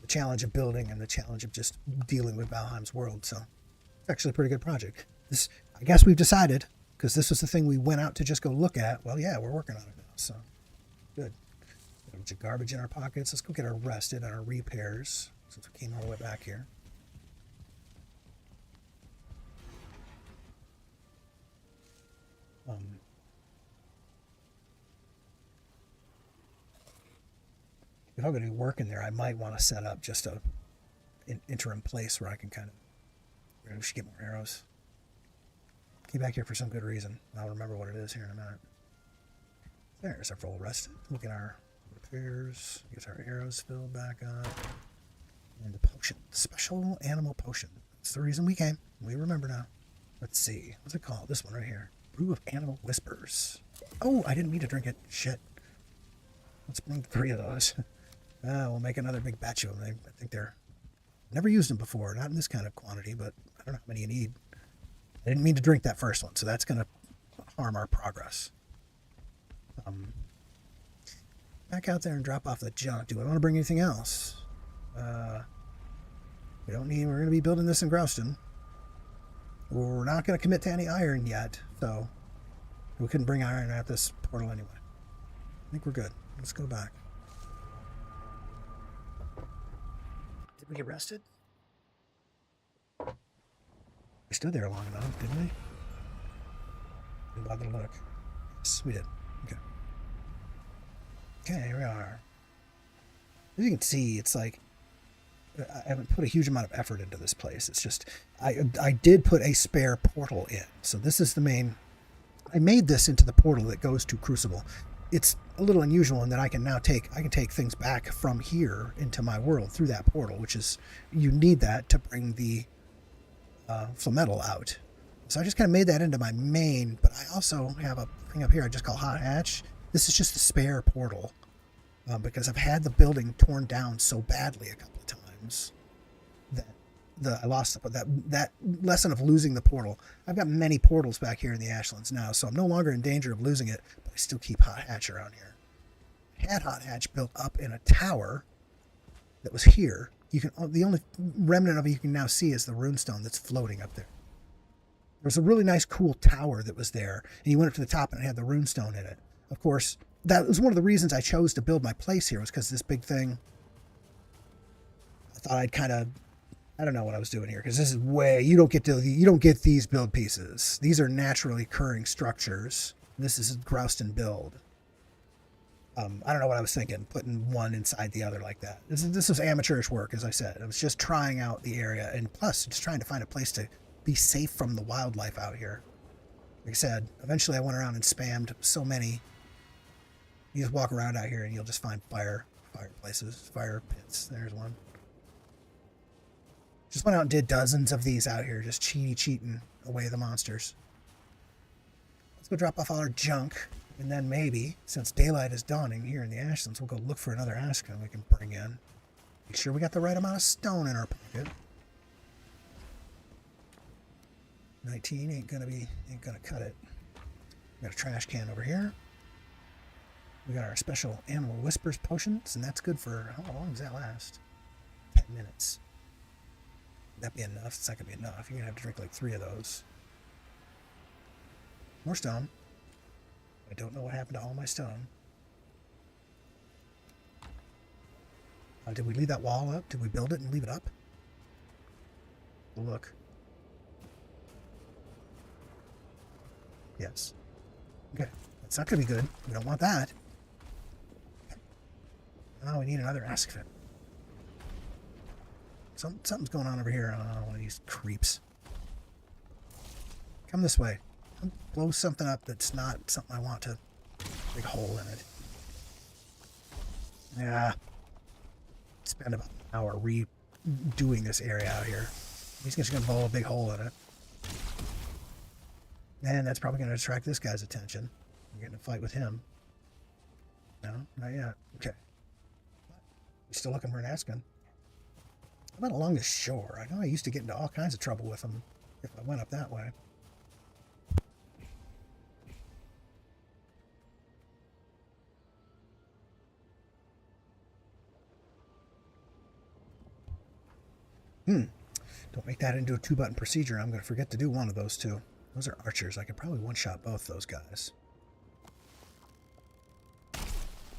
challenge of building and the challenge of just dealing with Valheim's world. So it's actually a pretty good project. This, I guess we've decided, because this was the thing we went out to just go look at. Well, yeah, we're working on it now. So good. A bunch of garbage in our pockets. Let's go get our rested and our repairs since we came all the way back here. If I'm going to be working there, I might want to set up just an interim place where I can kind of... We should get more arrows. Came back here for some good reason. I'll remember what it is here in a minute. There's our full rested. Look at our repairs. Get our arrows filled back up. And the potion. Special animal potion. That's the reason we came. We remember now. Let's see. What's it called? This one right here. Brew of Animal Whispers. Oh, I didn't mean to drink it. Shit. Let's bring 3 of those. We'll make another big batch of them. I think they're... Never used them before. Not in this kind of quantity, but I don't know how many you need. I didn't mean to drink that first one, so that's going to harm our progress. Back out there and drop off the junk. Do I want to bring anything else? We don't need... We're going to be building this in Grouston. We're not going to commit to any iron yet, so we couldn't bring iron at this portal anyway. I think we're good. Let's go back. Did we get rested? We stood there long enough, didn't we? Didn't bother to look. Yes, we did. Okay. Okay, here we are. As you can see, it's like I haven't put a huge amount of effort into this place. It's just I did put a spare portal in. So this is the main... I made this into the portal that goes to Crucible. it's a little unusual in that I can take things back from here into my world through that portal, which is, you need that to bring the Flametal out. So I just kind of made that into my main, but I also have a thing up here I just call Hot Hatch. This is just a spare portal because I've had the building torn down so badly a couple of times that I lost it. But that lesson of losing the portal, I've got many portals back here in the Ashlands now, so I'm no longer in danger of losing it, but I still keep Hot Hatch around here. I had Hot Hatch built up in a tower that was here. The only remnant of it you can now see is the runestone that's floating up there. There was a really nice, cool tower that was there, and you went up to the top and it had the runestone in it. Of course, that was one of the reasons I chose to build my place here, was because this big thing, I thought I'd kind of, I don't know what I was doing here, because this is way, you don't get these build pieces. These are naturally occurring structures. This is Neverending Build. I don't know what I was thinking, putting one inside the other like that. This was amateurish work, as I said. I was just trying out the area, and plus, just trying to find a place to be safe from the wildlife out here. Like I said, eventually I went around and spammed so many. You just walk around out here and you'll just find fireplaces, fire pits. There's one. Just went out and did dozens of these out here, just cheating away the monsters. Let's go drop off all our junk, and then maybe, since daylight is dawning here in the Ashlands, we'll go look for another Ascon we can bring in. Make sure we got the right amount of stone in our pocket. 19 ain't gonna cut it. We got a trash can over here. We got our special Animal Whispers potions, and that's good for, how long does that last? 10 minutes. Would that be enough? It's not gonna be enough. You're gonna have to drink like 3 of those. More stone. I don't know what happened to all my stone. Did we leave that wall up? Did we build it and leave it up? We'll look. Yes. Okay. That's not going to be good. We don't want that. Oh, we need another Askfit. Something's going on over here. Oh, one of these creeps. Come this way. Blow something up that's not something I want to. Big hole in it. Yeah. Spend about an hour redoing this area out here. He's just going to blow a big hole in it. And that's probably going to attract this guy's attention. We're getting a fight with him. No, not yet. Okay. We're still looking for an Ascon. How about along the shore? I know I used to get into all kinds of trouble with them if I went up that way. Don't make that into a 2-button procedure. I'm going to forget to do one of those two. Those are archers. I could probably one-shot both those guys.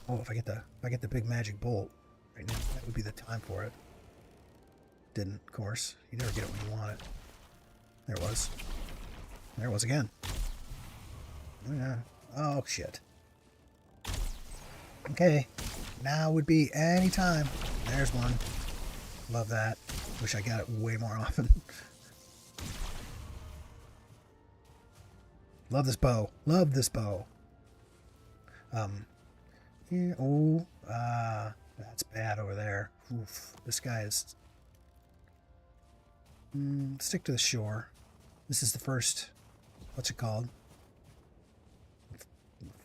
Oh, if I get the big magic bolt right now, that would be the time for it. Didn't, of course. You never get it when you want it. There it was. There it was again. Oh, yeah. Oh, shit. Okay. Now would be any time. There's one. Love that. Wish I got it way more often. Love this bow. Love this bow. Yeah, oh, that's bad over there. Oof. This guy is... stick to the shore. This is the first... What's it called?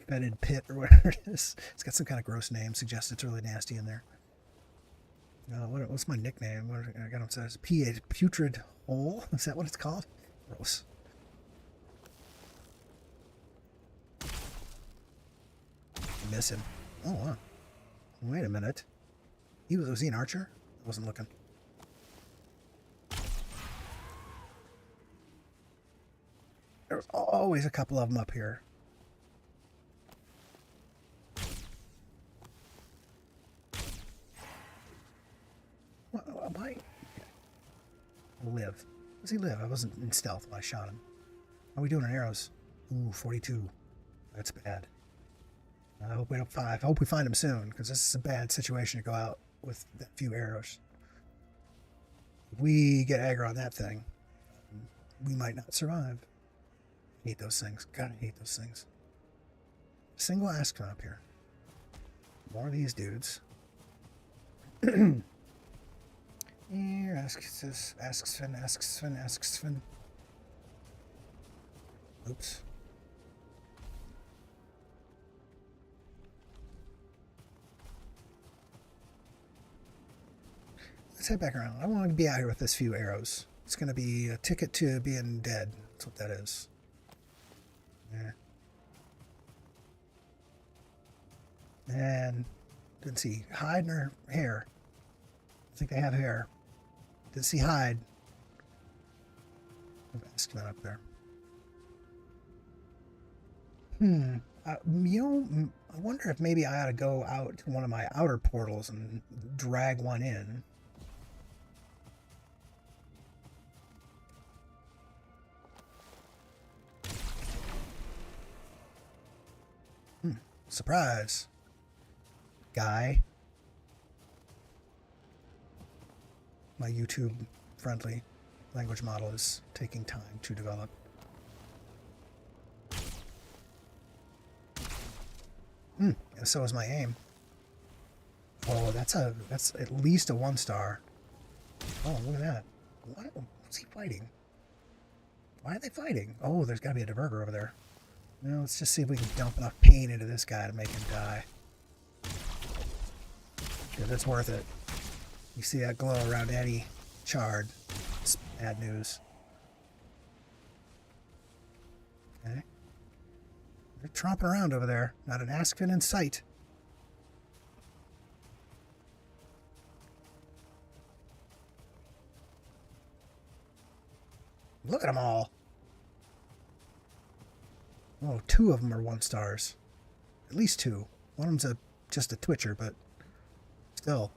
Fetid pit or whatever it is. It's got some kind of gross name. Suggests it's really nasty in there. What's my nickname? I got him says putrid hole. Is that what it's called? Gross. Miss him. Oh, wow. Wait a minute. Was he an archer? I wasn't looking. There's always a couple of them up here. Why? Live. Does he live? I wasn't in stealth when I shot him. How are we doing on arrows? Ooh, 42. That's bad. I hope we find him soon, because this is a bad situation to go out with that few arrows. If we get aggro on that thing, we might not survive. I hate those things. God, I hate those things. Single Askfin up here. More of these dudes. Here, asks Sven. Oops. Let's head back around. I want to be out here with this few arrows. It's going to be a ticket to being dead. That's what that is. Yeah. And didn't see hide nor hair. I think they have hair. Didn't see hide. Ask that up there. You know, I wonder if maybe I ought to go out to one of my outer portals and drag one in. Surprise, guy. My YouTube-friendly language model is taking time to develop. And so is my aim. Oh, that's at least a 1-star. Oh, look at that. What's he fighting? Why are they fighting? Oh, there's got to be a diverger over there. Well, let's just see if we can dump enough pain into this guy to make him die. Yeah, that's worth it. You see that glow around any chard. It's bad news. Okay. They're tromping around over there. Not an Askfin in sight. Look at them all. Oh, 2 of them are 1-stars. At least 2. One of them's just a twitcher, but still.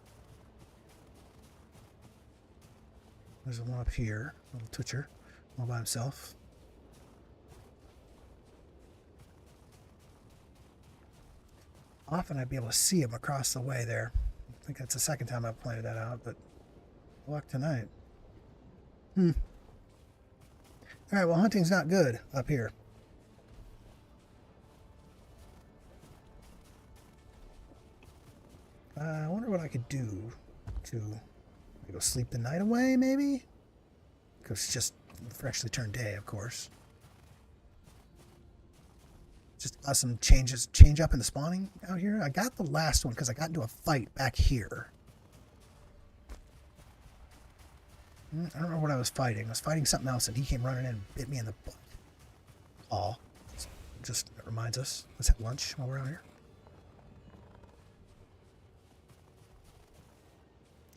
There's one up here, a little twitcher, all by himself. Often I'd be able to see him across the way there. I think that's the second time I've pointed that out, but good luck tonight. Alright, well, hunting's not good up here. I wonder what I could do to go sleep the night away, maybe? Because it's just freshly turned day, of course. Just some change up in the spawning out here. I got the last one because I got into a fight back here. I don't know what I was fighting. I was fighting something else, and he came running in and bit me in the butt. Aw. Just reminds us. Let's have lunch while we're out here.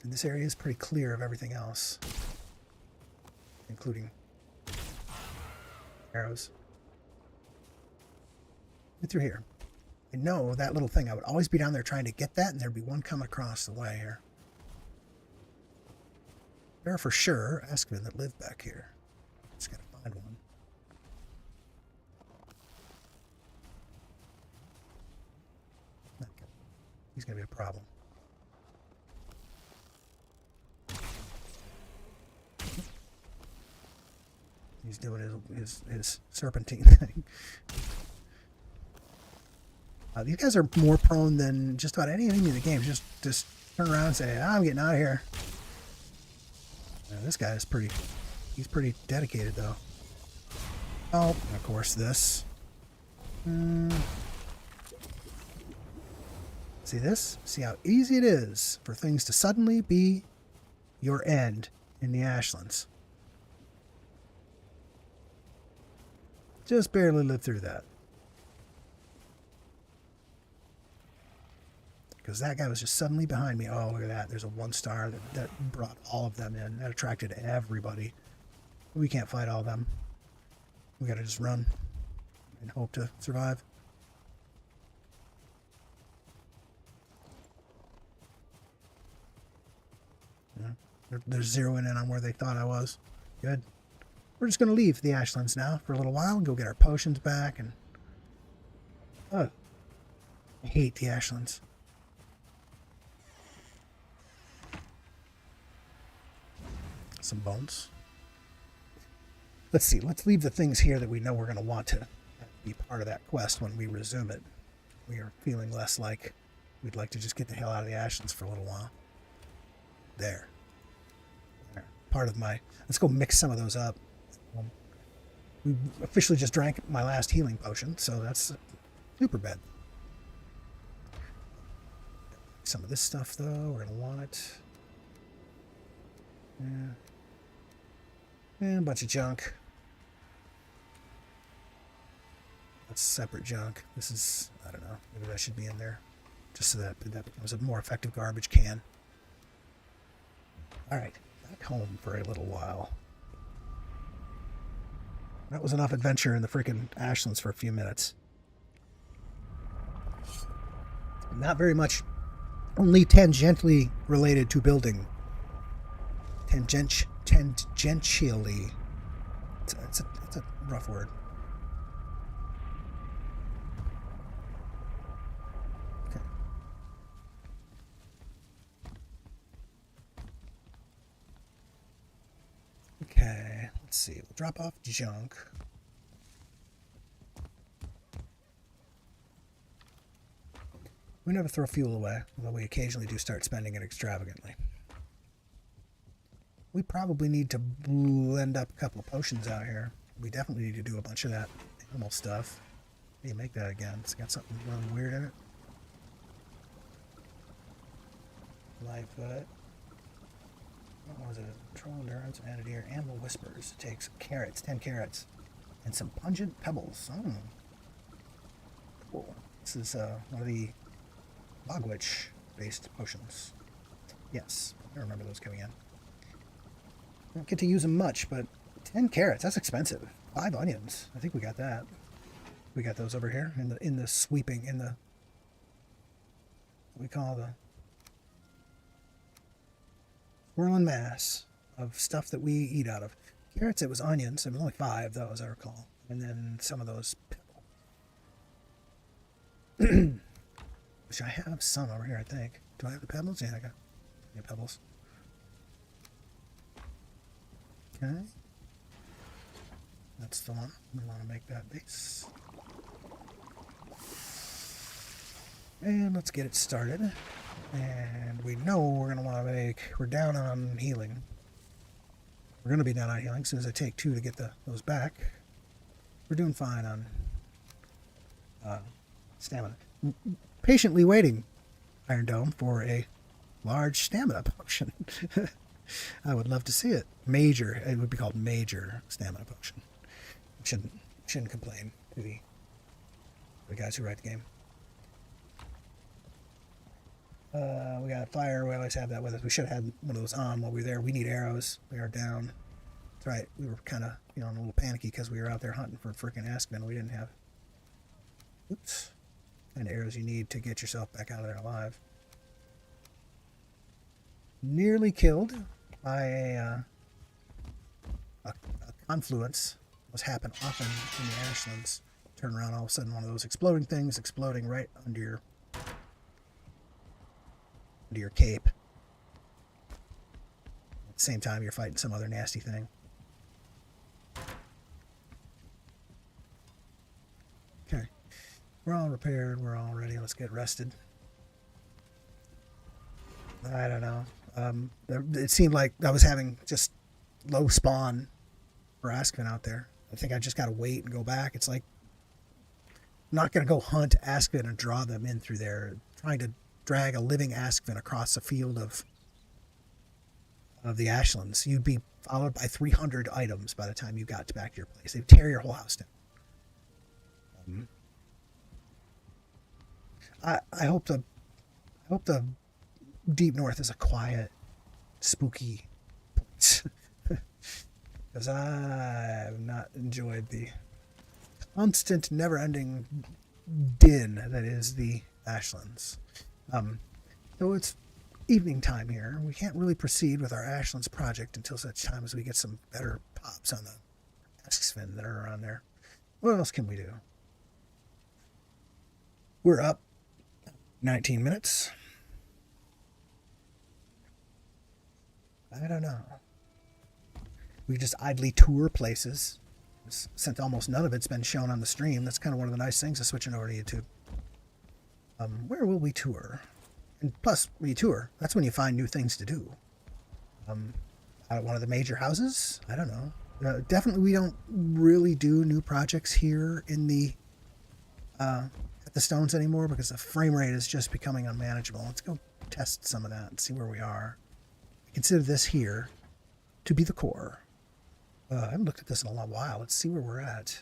And this area is pretty clear of everything else, including arrows. Get through here. I know that little thing. I would always be down there trying to get that, and there'd be one coming across the way here. There are for sure Askfin that live back here. Just gotta find one. Okay. He's gonna be a problem. He's doing his serpentine thing. These guys are more prone than just about any enemy in the game. Just turn around and say, I'm getting out of here. This guy is he's pretty dedicated though. Oh, and of course this. See this? See how easy it is for things to suddenly be your end in the Ashlands. Just barely lived through that. Because that guy was just suddenly behind me. Oh, look at that. There's a 1-star that brought all of them in. That attracted everybody. We can't fight all of them. We gotta just run and hope to survive. Yeah. They're zeroing in on where they thought I was. Good. We're just gonna leave the Ashlands now for a little while and go get our potions back. And I hate the Ashlands. Some bones. Let's see. Let's leave the things here that we know we're going to want to be part of that quest when we resume it. we are feeling less like we'd like to just get the hell out of the Ashlands for a little while. There. Part of my... Let's go mix some of those up. We officially just drank my last healing potion, so that's super bad. Some of this stuff, though, we're going to want it. Yeah. And a bunch of junk. That's separate junk. This is, I don't know, maybe that should be in there. Just so that becomes a more effective garbage can. Alright, back home for a little while. That was enough adventure in the freaking Ashlands for a few minutes. Not very much, only tangentially related to building. Tangentially. It's a rough word. Okay, let's see. We'll drop off junk. We never throw fuel away, although we occasionally do start spending it extravagantly. We probably need to blend up a couple of potions out here. We definitely need to do a bunch of that animal stuff. How do you make that again? It's got something really weird in it. Lightfoot. What was it? Control endurance, added here. Animal whispers. It takes carrots, 10 carrots, and some pungent pebbles. Oh. Cool. This is one of the Bogwitch based potions. Yes, I remember those coming in. Don't get to use them much, but 10 carrots, that's expensive. 5 onions. I think we got that. We got those over here in the sweeping, in the, what we call the swirling mass of stuff that we eat out of. Carrots, it was onions. There was only 5, though, as I recall. And then some of those pebbles. Which I have some over here, I think. Do I have the pebbles? Yeah, I got pebbles. Okay. That's the one. We want to make that base. And let's get it started. And we know we're going to want to make... We're down on healing. We're going to be down on healing as soon as I take 2 to get those back. We're doing fine on stamina. Patiently waiting, Iron Dome, for a large stamina potion. I would love to see it. Major. It would be called Major Stamina Potion. Shouldn't complain to the guys who write the game. We got fire. We always have that with us. We should have had one of those on while we were there. We need arrows. We are down. That's right. We were kind of feeling a little panicky because we were out there hunting for freaking Askman. We didn't have... Oops. Kind of arrows you need to get yourself back out of there alive. Nearly killed by a confluence. Was happen often in the Ashlands. Turn around, all of a sudden one of those exploding things exploding right under your cape. At the same time you're fighting some other nasty thing. Okay. We're all repaired. We're all ready. Let's get rested. I don't know. It seemed like I was having just low spawn for Askven out there. I think I just got to wait and go back. It's like, I'm not going to go hunt Askven and draw them in through there. Trying to drag a living Askven across a field of the Ashlands. You'd be followed by 300 items by the time you got back to your place. They'd tear your whole house down. I hope the Deep North is a quiet, spooky place. Because I have not enjoyed the constant, never-ending din that is the Ashlands. Though it's evening time here, we can't really proceed with our Ashlands project until such time as we get some better pops on the Askven that are around there. What else can we do? We're up 19 minutes. I don't know. We just idly tour places. Since almost none of it's been shown on the stream, that's kind of one of the nice things of switching over to YouTube. Where will we tour? And plus, when you tour, that's when you find new things to do. One of the major houses? I don't know. Definitely, we don't really do new projects here in the at the Stones anymore because the frame rate is just becoming unmanageable. Let's go test some of that and see where we are. I consider this here to be the core. I haven't looked at this in a long while. Let's see where we're at.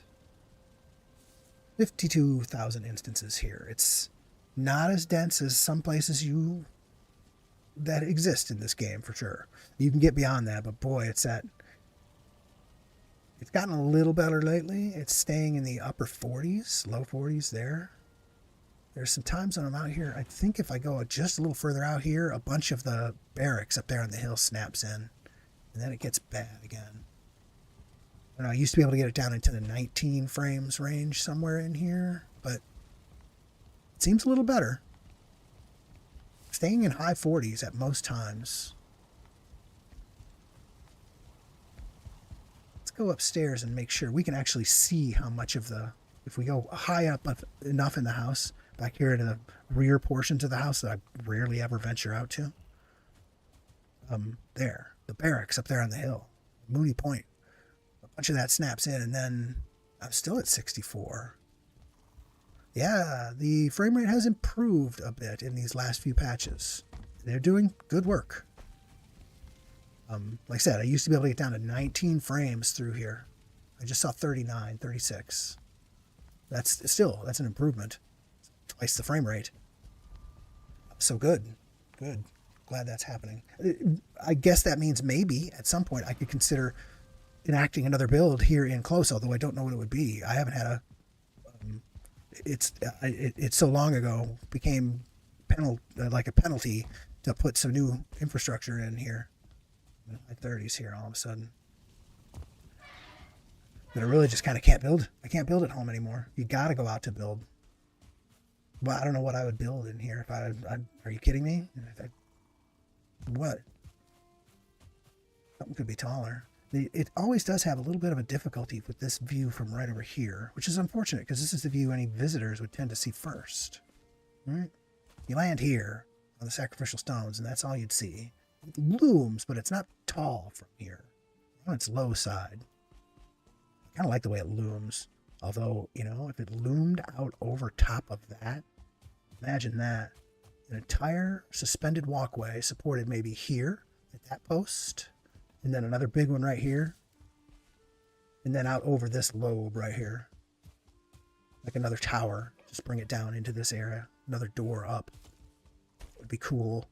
52,000 instances here. It's not as dense as some places that exist in this game for sure. You can get beyond that, but boy, it's gotten a little better lately. It's staying in the upper 40s, low 40s there. There's some times when I'm out here, I think if I go just a little further out here, a bunch of the barracks up there on the hill snaps in, and then it gets bad again. I don't know, I used to be able to get it down into the 19 frames range somewhere in here, but it seems a little better. Staying in high 40s at most times. Let's go upstairs and make sure we can actually see how much of the, if we go high up enough in the house, back here to the rear portions of the house that I rarely ever venture out to. There, the barracks up there on the hill, Moody Point. A bunch of that snaps in, and then I'm still at 64. Yeah, the frame rate has improved a bit in these last few patches. They're doing good work. Like I said, I used to be able to get down to 19 frames through here. I just saw 39, 36. That's an improvement. Twice the frame rate. So good. Good. Glad that's happening. I guess that means maybe at some point I could consider enacting another build here in close, although I don't know what it would be. I haven't had a it's so long ago became like a penalty to put some new infrastructure in here. I'm in my 30s here all of a sudden. But I really just kind of can't build. I can't build at home anymore. You got to go out to build. Well, I don't know what I would build in here if are you kidding me? What? Something could be taller. It always does have a little bit of a difficulty with this view from right over here, which is unfortunate because this is the view any visitors would tend to see first. Right? You land here on the sacrificial stones, and that's all you'd see. It looms, but it's not tall from here. On its low side. I kind of like the way it looms. Although, if it loomed out over top of that, imagine that. An entire suspended walkway supported maybe here at that post, and then another big one right here, and then out over this lobe right here. Like another tower. Just bring it down into this area. Another door up. Would be cool.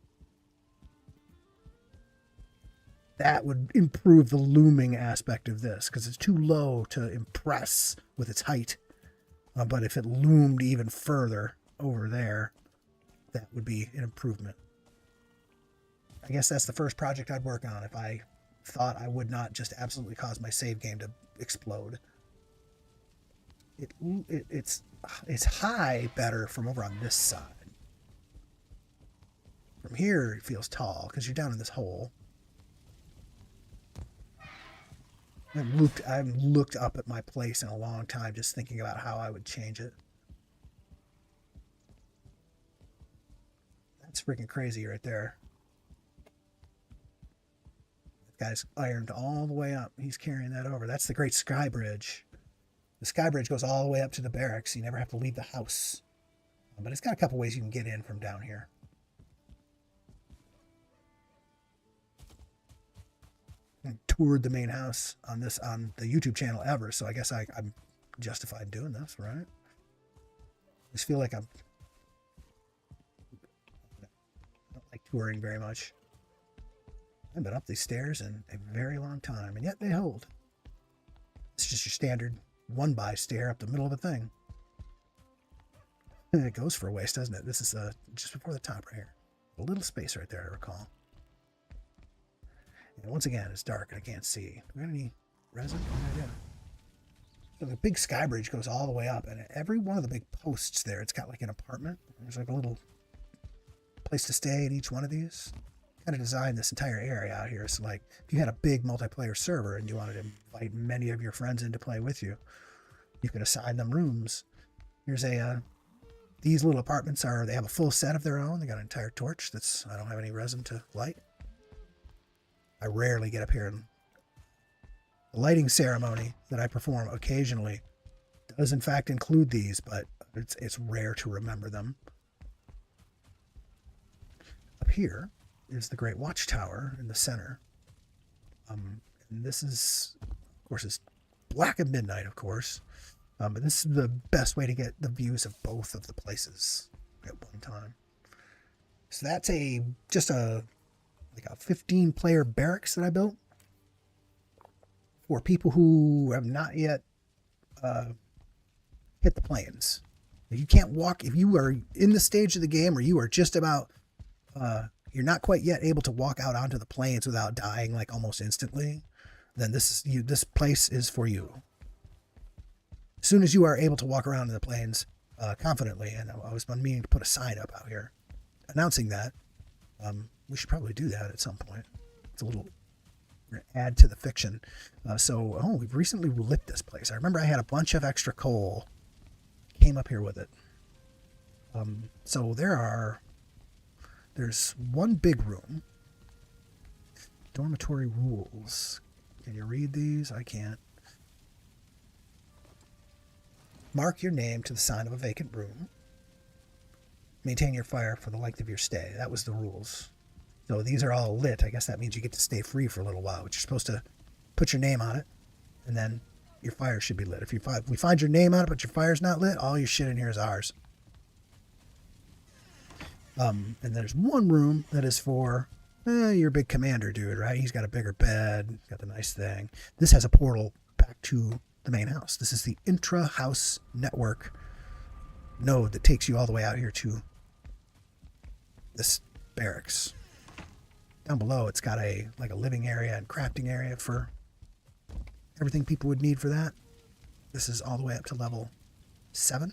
That would improve the looming aspect of this because it's too low to impress with its height. But if it loomed even further over there, that would be an improvement. I guess that's the first project I'd work on if I thought I would not just absolutely cause my save game to explode. It's high better from over on this side. From here, it feels tall because you're down in this hole. I haven't looked up at my place in a long time, just thinking about how I would change it. That's freaking crazy right there. That guy's ironed all the way up. He's carrying that over. That's the Great Sky Bridge. The Sky Bridge goes all the way up to the barracks. You never have to leave the house. But it's got a couple ways you can get in from down here. Toured the main house on the YouTube channel ever, so I guess I'm justified in doing this, right? I just feel like I don't like touring very much. I've been up these stairs in a very long time, and yet they hold. It's just your standard one-by stair up the middle of a thing. And it goes for a waste, doesn't it? This is just before the top right here. A little space right there, I recall. And once again, it's dark and I can't see. Do we have any resin? No idea. So the big sky bridge goes all the way up, and at every one of the big posts there, it's got like an apartment. There's like a little place to stay in each one of these. Kind of designed this entire area out here. So like, if you had a big multiplayer server and you wanted to invite many of your friends in to play with you, you could assign them rooms. Here's a These little apartments they have a full set of their own. They got an entire torch I don't have any resin to light. I rarely get up here, and the lighting ceremony that I perform occasionally does in fact include these, but it's rare to remember them. Up here is the Great Watchtower in the center. And this is, of course, it's black at midnight, of course. But this is the best way to get the views of both of the places at one time. So that's just a 15-player barracks that I built for people who have not yet hit the plains. You can't walk if you are in the stage of the game where you are just about you're not quite yet able to walk out onto the plains without dying like almost instantly. Then this place is for you. As soon as you are able to walk around in the plains confidently, and I was meaning to put a sign up out here announcing that. We should probably do that at some point. It's a little add to the fiction. We've recently lit this place. I remember I had a bunch of extra coal. Came up here with it. So there's one big room. Dormitory rules. Can you read these? I can't. Mark your name to the sign of a vacant room. Maintain your fire for the length of your stay. That was the rules. So these are all lit. I guess that means you get to stay free for a little while, but you're supposed to put your name on it, and then your fire should be lit. If we find your name on it, but your fire's not lit, all your shit in here is ours. And there's one room that is for your big commander dude, right? He's got a bigger bed, got the nice thing. This has a portal back to the main house. This is the intra-house network node that takes you all the way out here to this barracks. Down below, it's got a living area and crafting area for everything people would need for that. This is all the way up to level 7.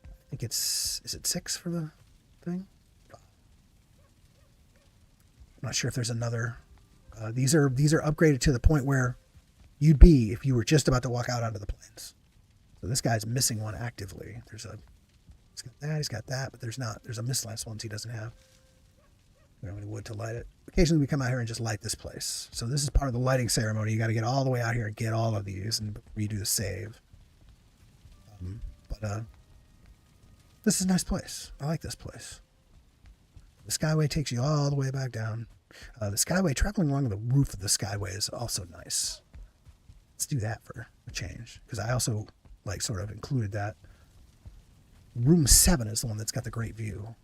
I think is it 6 for the thing? I'm not sure if there's another. These are upgraded to the point where you'd be if you were just about to walk out onto the plains. So this guy's missing one actively. He's got that, but there's a miscellaneous ones he doesn't have. We don't have any wood to light it. Occasionally we come out here and just light this place. So this is part of the lighting ceremony. You got to get all the way out here and get all of these and redo the save. This is a nice place. I like this place. The Skyway takes you all the way back down. The Skyway, traveling along the roof of the Skyway is also nice. Let's do that for a change, because I also sort of included that. Room 7 is the one that's got the great view.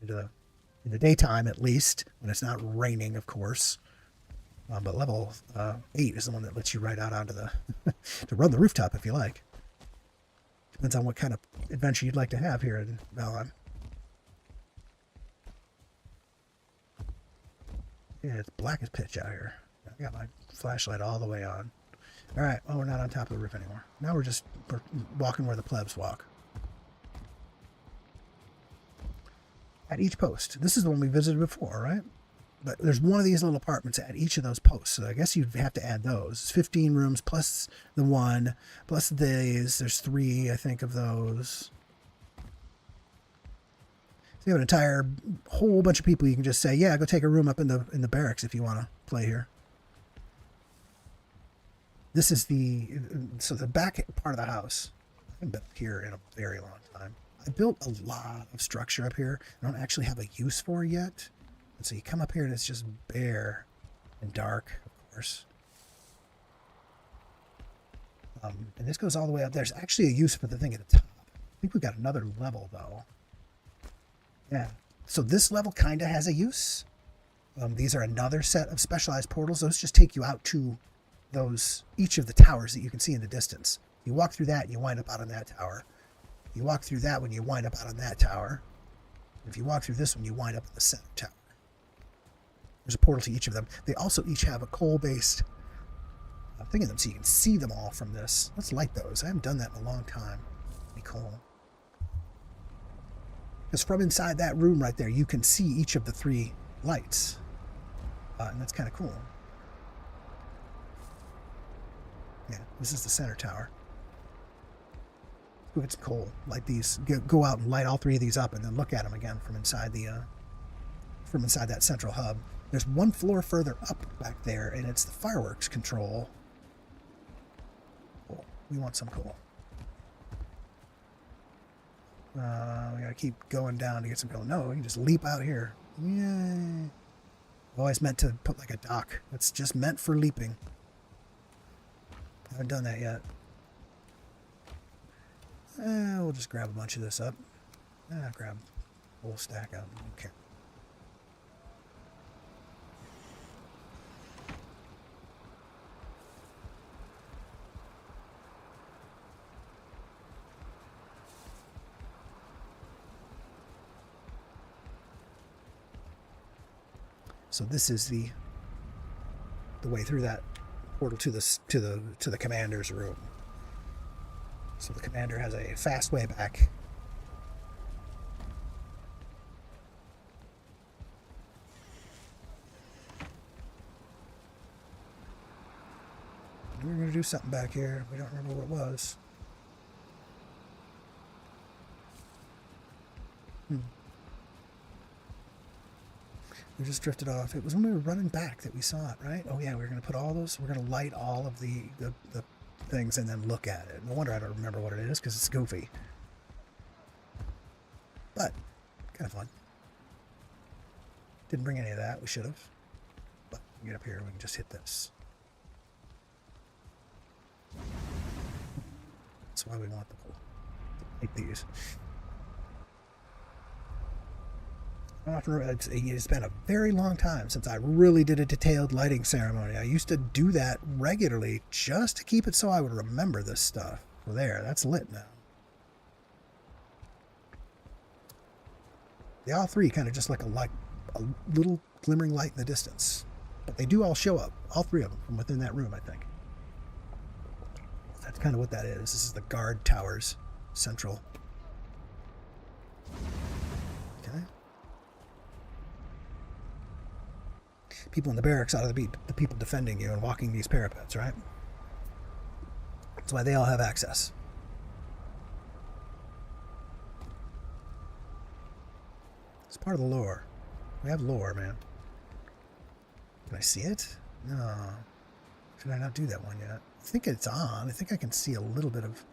In the daytime, at least, when it's not raining, of course. But level 8 is the one that lets you right out onto the to run the rooftop if you like. Depends on what kind of adventure you'd like to have here in Valheim. Yeah, it's black as pitch out here. I got my flashlight all the way on. All right, well, we're not on top of the roof anymore. Now we're walking where the plebs walk. At each post. This is the one we visited before, right? But there's one of these little apartments at each of those posts. So I guess you'd have to add those. It's 15 rooms plus the one, plus these. There's 3, I think, of those. So you have an entire whole bunch of people you can just say, yeah, go take a room up in the barracks if you want to play here. This is the back part of the house. I haven't been here in a very long time. I built a lot of structure up here I don't actually have a use for yet. And so you come up here and it's just bare and dark, of course. And this goes all the way up. There's actually a use for the thing at the top. I think we've got another level, though. Yeah. So this level kind of has a use. These are another set of specialized portals. Those just take you out to each of the towers that you can see in the distance. You walk through that and you wind up out on that tower. You walk through that one, you wind up out on that tower. If you walk through this one, you wind up in the center tower. There's a portal to each of them. They also each have a coal-based thing in them, so you can see them all from this. Let's light those. I haven't done that in a long time. Be cool. Because from inside that room right there, you can see each of the 3 lights. And that's kind of cool. Yeah, this is the center tower. Go get some coal. Light these. Go out and light all 3 of these up, and then look at them again from inside that central hub. There's one floor further up back there, and it's the fireworks control. Cool. We want some coal. We gotta keep going down to get some coal. No, we can just leap out here. Yay! Always meant to put like a dock. It's just meant for leaping. Haven't done that yet. We'll just grab a bunch of this up. Grab a whole stack up. Okay. So this is the way through that portal to the commander's room. So the commander has a fast way back. We were going to do something back here. We don't remember what it was. We just drifted off. It was when we were running back that we saw it, right? Oh yeah, we were going to put all those. We're going to light all of the things and then look at it. No wonder I don't remember what it is, because it's goofy. But kind of fun. Didn't bring any of that. We should have. But we get up here, we can just hit this. That's why we want the pool. Light these. It's been a very long time since I really did a detailed lighting ceremony. I used to do that regularly just to keep it so I would remember this stuff. Well, there, that's lit now. They all 3 kind of just like a little glimmering light in the distance. But they do all show up, all 3 of them, from within that room, I think. That's kind of what that is. This is the guard towers, central. Okay. People in the barracks ought to be the people defending you and walking these parapets, right? That's why they all have access. It's part of the lore. We have lore, man. Can I see it? No. Should I not do that one yet? I think it's on. I think I can see a little bit of...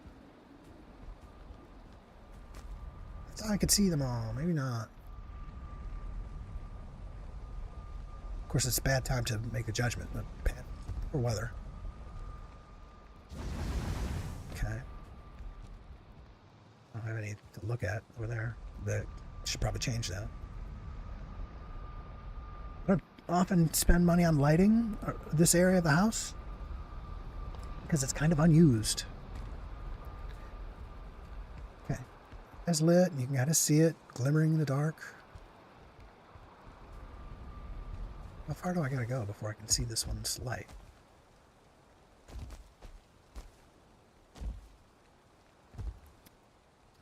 I thought I could see them all. Maybe not. Of course, it's a bad time to make a judgment. Bad or weather. Okay. I don't have any to look at over there. But should probably change that. I don't often spend money on lighting this area of the house because it's kind of unused. Okay. It's lit. You can kind of see it glimmering in the dark. How far do I gotta go before I can see this one's light?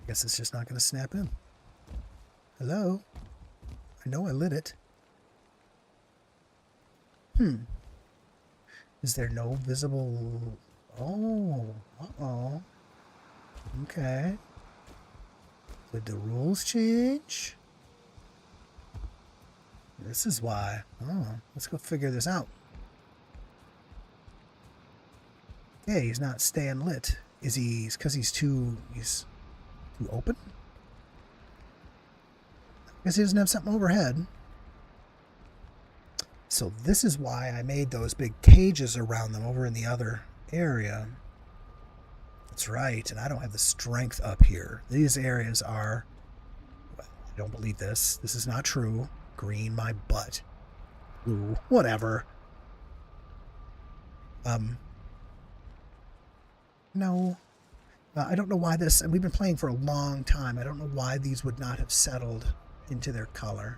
I guess it's just not gonna snap in. Hello? I know I lit it. Is there no visible... Oh. Uh-oh. Okay. Did the rules change? This is why. Oh, let's go figure this out. Okay, he's not staying lit. Is he? Because he's too open? I guess he doesn't have something overhead. So this is why I made those big cages around them over in the other area. That's right, and I don't have the strength up here. These areas are... Well, I don't believe this. This is not true. Green, my butt. Blue, whatever. No. I don't know why this... And we've been playing for a long time. I don't know why these would not have settled into their color.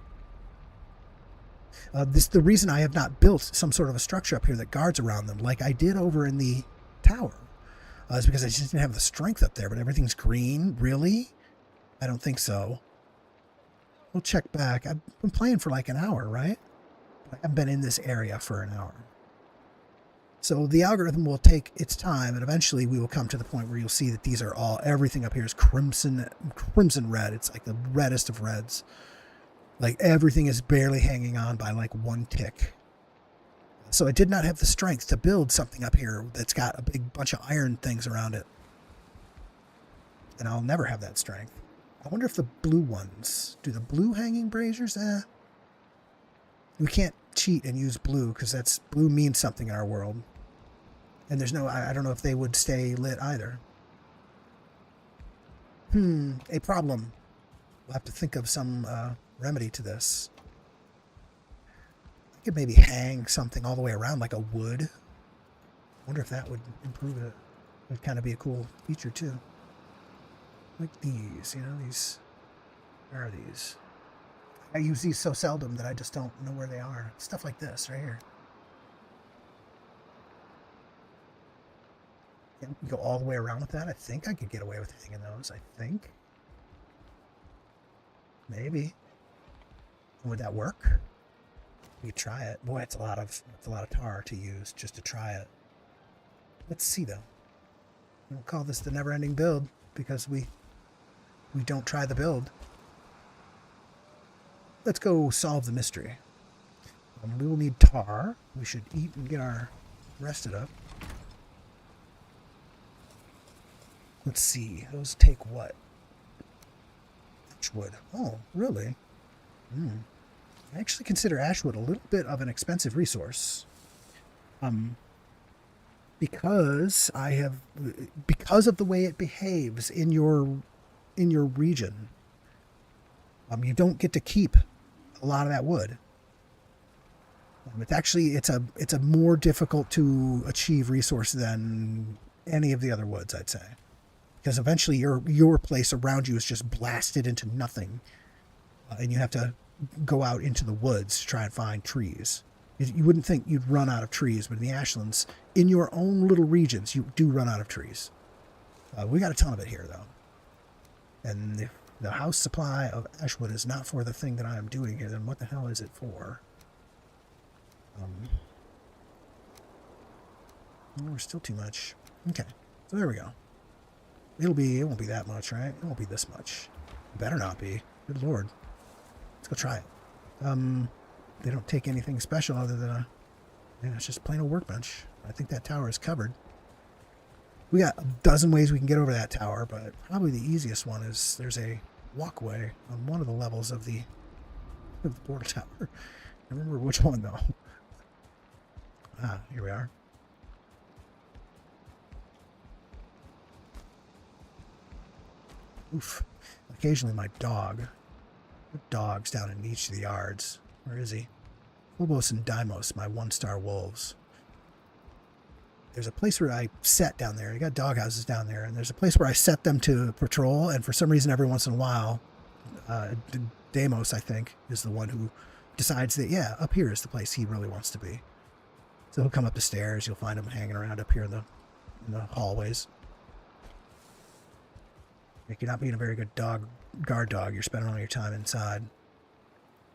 The reason I have not built some sort of a structure up here that guards around them like I did over in the tower is because I just didn't have the strength up there. But everything's green. Really? I don't think so. We'll check back. I've been playing for like an hour, right? I haven't been in this area for an hour. So the algorithm will take its time, and eventually we will come to the point where you'll see that these are all, everything up here is crimson red. It's like the reddest of reds. Like everything is barely hanging on by like one tick. So I did not have the strength to build something up here that's got a big bunch of iron things around it. And I'll never have that strength. I wonder if the blue ones, do the blue hanging braziers? We can't cheat and use blue because that's, blue means something in our world. And there's no, I don't know if they would stay lit either. A problem. We'll have to think of some remedy to this. I could maybe hang something all the way around like a wood. I wonder if that would improve it. It would kind of be a cool feature too. Like these, you know, these, where are these? I use these so seldom that I just don't know where they are. Stuff like this right here. Yeah, we go all the way around with that. I think I could get away with hanging those. I think. Maybe. Would that work? We could try it. Boy, it's a lot of tar to use just to try it. Let's see though. We'll call this the Neverending Build because we don't try the build. Let's go solve the mystery. We will need tar. We should eat and get our rested up. Let's see. Those take what? Ashwood. Oh, really? I actually consider ashwood a little bit of an expensive resource. Because of the way it behaves in your region. You don't get to keep a lot of that wood. It's a more difficult to achieve resource than any of the other woods, I'd say, because eventually your place around you is just blasted into nothing, and you have to go out into the woods to try and find trees. You wouldn't think you'd run out of trees, but in the Ashlands, in your own little regions, you do run out of trees. We got a ton of it here, though, and if the house supply of ashwood is not for the thing that I am doing here, then what the hell is it for? We're still too much. Okay, so there we go. It won't be that much, right? It won't be this much. It better not be. Good lord. Let's go try it. They don't take anything special other than it's just plain old workbench. I think that tower is covered. We got a dozen ways we can get over that tower, but probably the easiest one is there's a walkway on one of the levels of the border tower. I don't remember which one though. Here we are. Oof. Occasionally my dog's down in each of the yards. Where is he? Phobos and Deimos, my 1-star wolves. There's a place where I set down there. You got dog houses down there, and there's a place where I set them to patrol, and for some reason every once in a while, Deimos, I think, is the one who decides that, yeah, up here is the place he really wants to be. So he'll come up the stairs. You'll find him hanging around up here in the hallways. If you're not being a very good guard dog, you're spending all your time inside.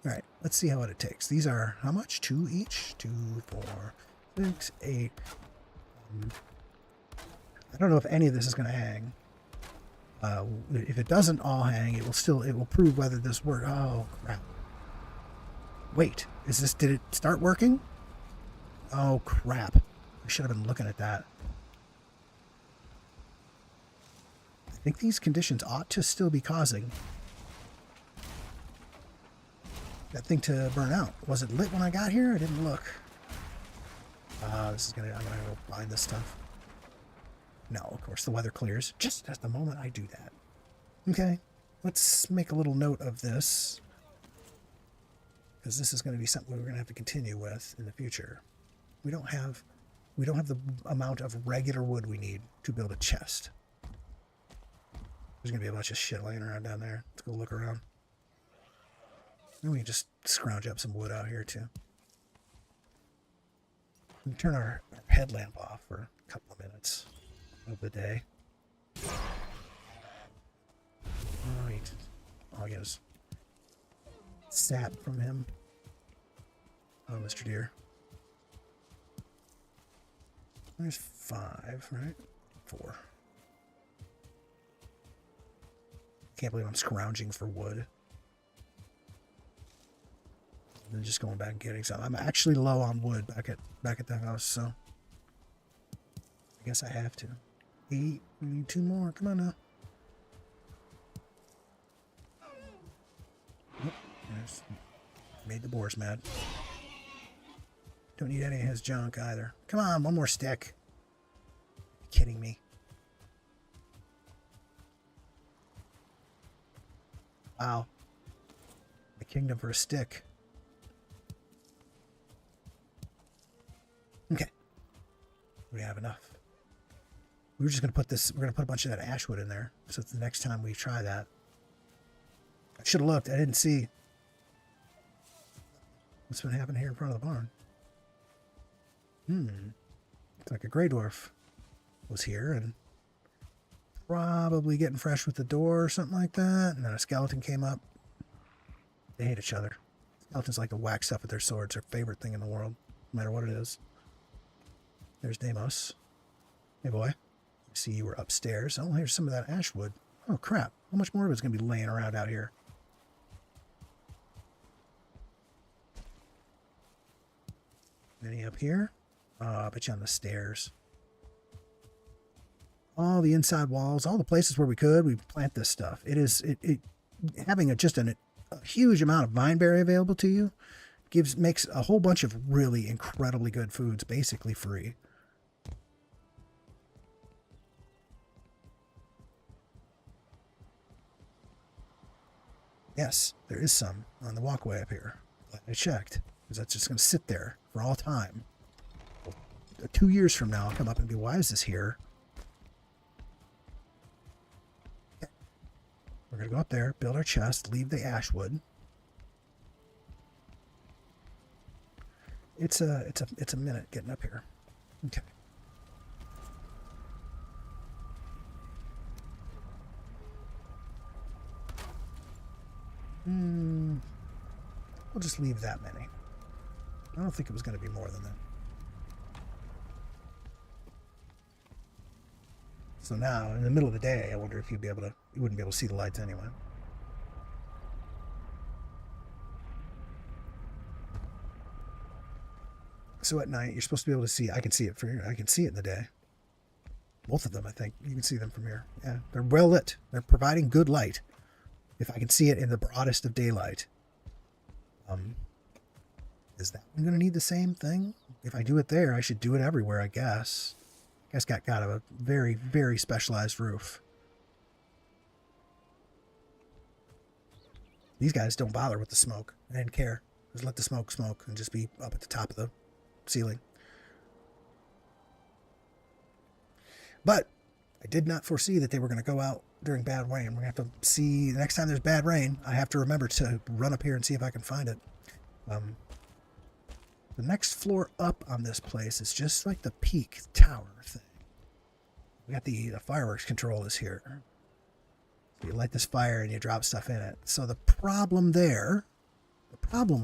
All right, let's see how what it takes. These are, how much? 2 each? 2, 4, 6, 8. I don't know if any of this is going to hang. If it doesn't all hang, it will prove whether this works. Oh, crap. Wait, did it start working? Oh, crap. I should have been looking at that. I think these conditions ought to still be causing that thing to burn out. Was it lit when I got here? I didn't look. I'm gonna go find this stuff. No, of course, the weather clears just at the moment I do that. Okay, let's make a little note of this, because this is going to be something we're going to have to continue with in the future. We don't have the amount of regular wood we need to build a chest. There's going to be a bunch of shit laying around down there. Let's go look around. And we can just scrounge up some wood out here too. We can turn our headlamp off for a couple of minutes of the day. Alright. I'll get his sap from him. Oh, Mr. Deer. There's 5, right? 4. Can't believe I'm scrounging for wood. And then just going back and getting some. I'm actually low on wood back at the house, so I guess I have to. 8. We need 2 more. Come on now. Oh, made the boars mad. Don't need any of his junk either. Come on, 1 more stick. Are you kidding me? Wow. The kingdom for a stick. Okay. We have enough. We were just going to put this, we're going to put a bunch of that ash wood in there. So the next time we try that. I should have looked. I didn't see what's been happening here in front of the barn. Looks like a gray dwarf was here and probably getting fresh with the door or something like that. And then a skeleton came up. They hate each other. Skeletons like to whack stuff with their swords. Their favorite thing in the world, no matter what it is. There's Deimos. Hey, boy. I see you were upstairs. Oh, here's some of that ash wood. Oh, crap. How much more of it's going to be laying around out here? Any up here? I bet you on the stairs. All the inside walls, all the places where we plant this stuff. It is having a huge amount of vineberry available to you makes a whole bunch of really incredibly good foods basically free. Yes, there is some on the walkway up here. Glad I checked, because that's just going to sit there for all time. 2 years from now, I'll come up and be, why is this here? Okay. We're going to go up there, build our chest, leave the ash wood. It's a minute getting up here. Okay. We'll just leave that many. I don't think it was going to be more than that. So now, in the middle of the day, I wonder if you wouldn't be able to see the lights anyway. So at night, you're supposed to be able to see. I can see it in the day. Both of them, I think. You can see them from here. Yeah, they're well lit. They're providing good light. If I can see it in the broadest of daylight. Is that one going to need the same thing? If I do it there, I should do it everywhere, I guess. I guess got a very, very specialized roof. These guys don't bother with the smoke. They didn't care. Just let the smoke and just be up at the top of the ceiling. But I did not foresee that they were going to go out during bad rain. We're going to have to see, the next time there's bad rain, I have to remember to run up here and see if I can find it. The next floor up on this place is just like the peak tower thing. We got the fireworks control is here. So you light this fire and you drop stuff in it. So the problem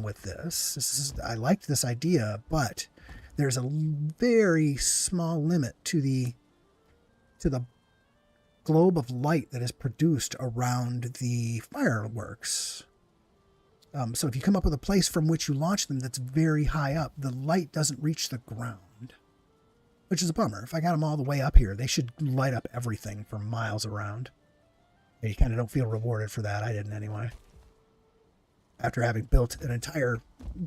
with this is I liked this idea, but there's a very small limit to the globe of light that is produced around the fireworks. So if you come up with a place from which you launch them that's very high up, the light doesn't reach the ground, which is a bummer. If I got them all the way up here, they should light up everything for miles around. And you kind of don't feel rewarded for that. I didn't anyway. After having built an entire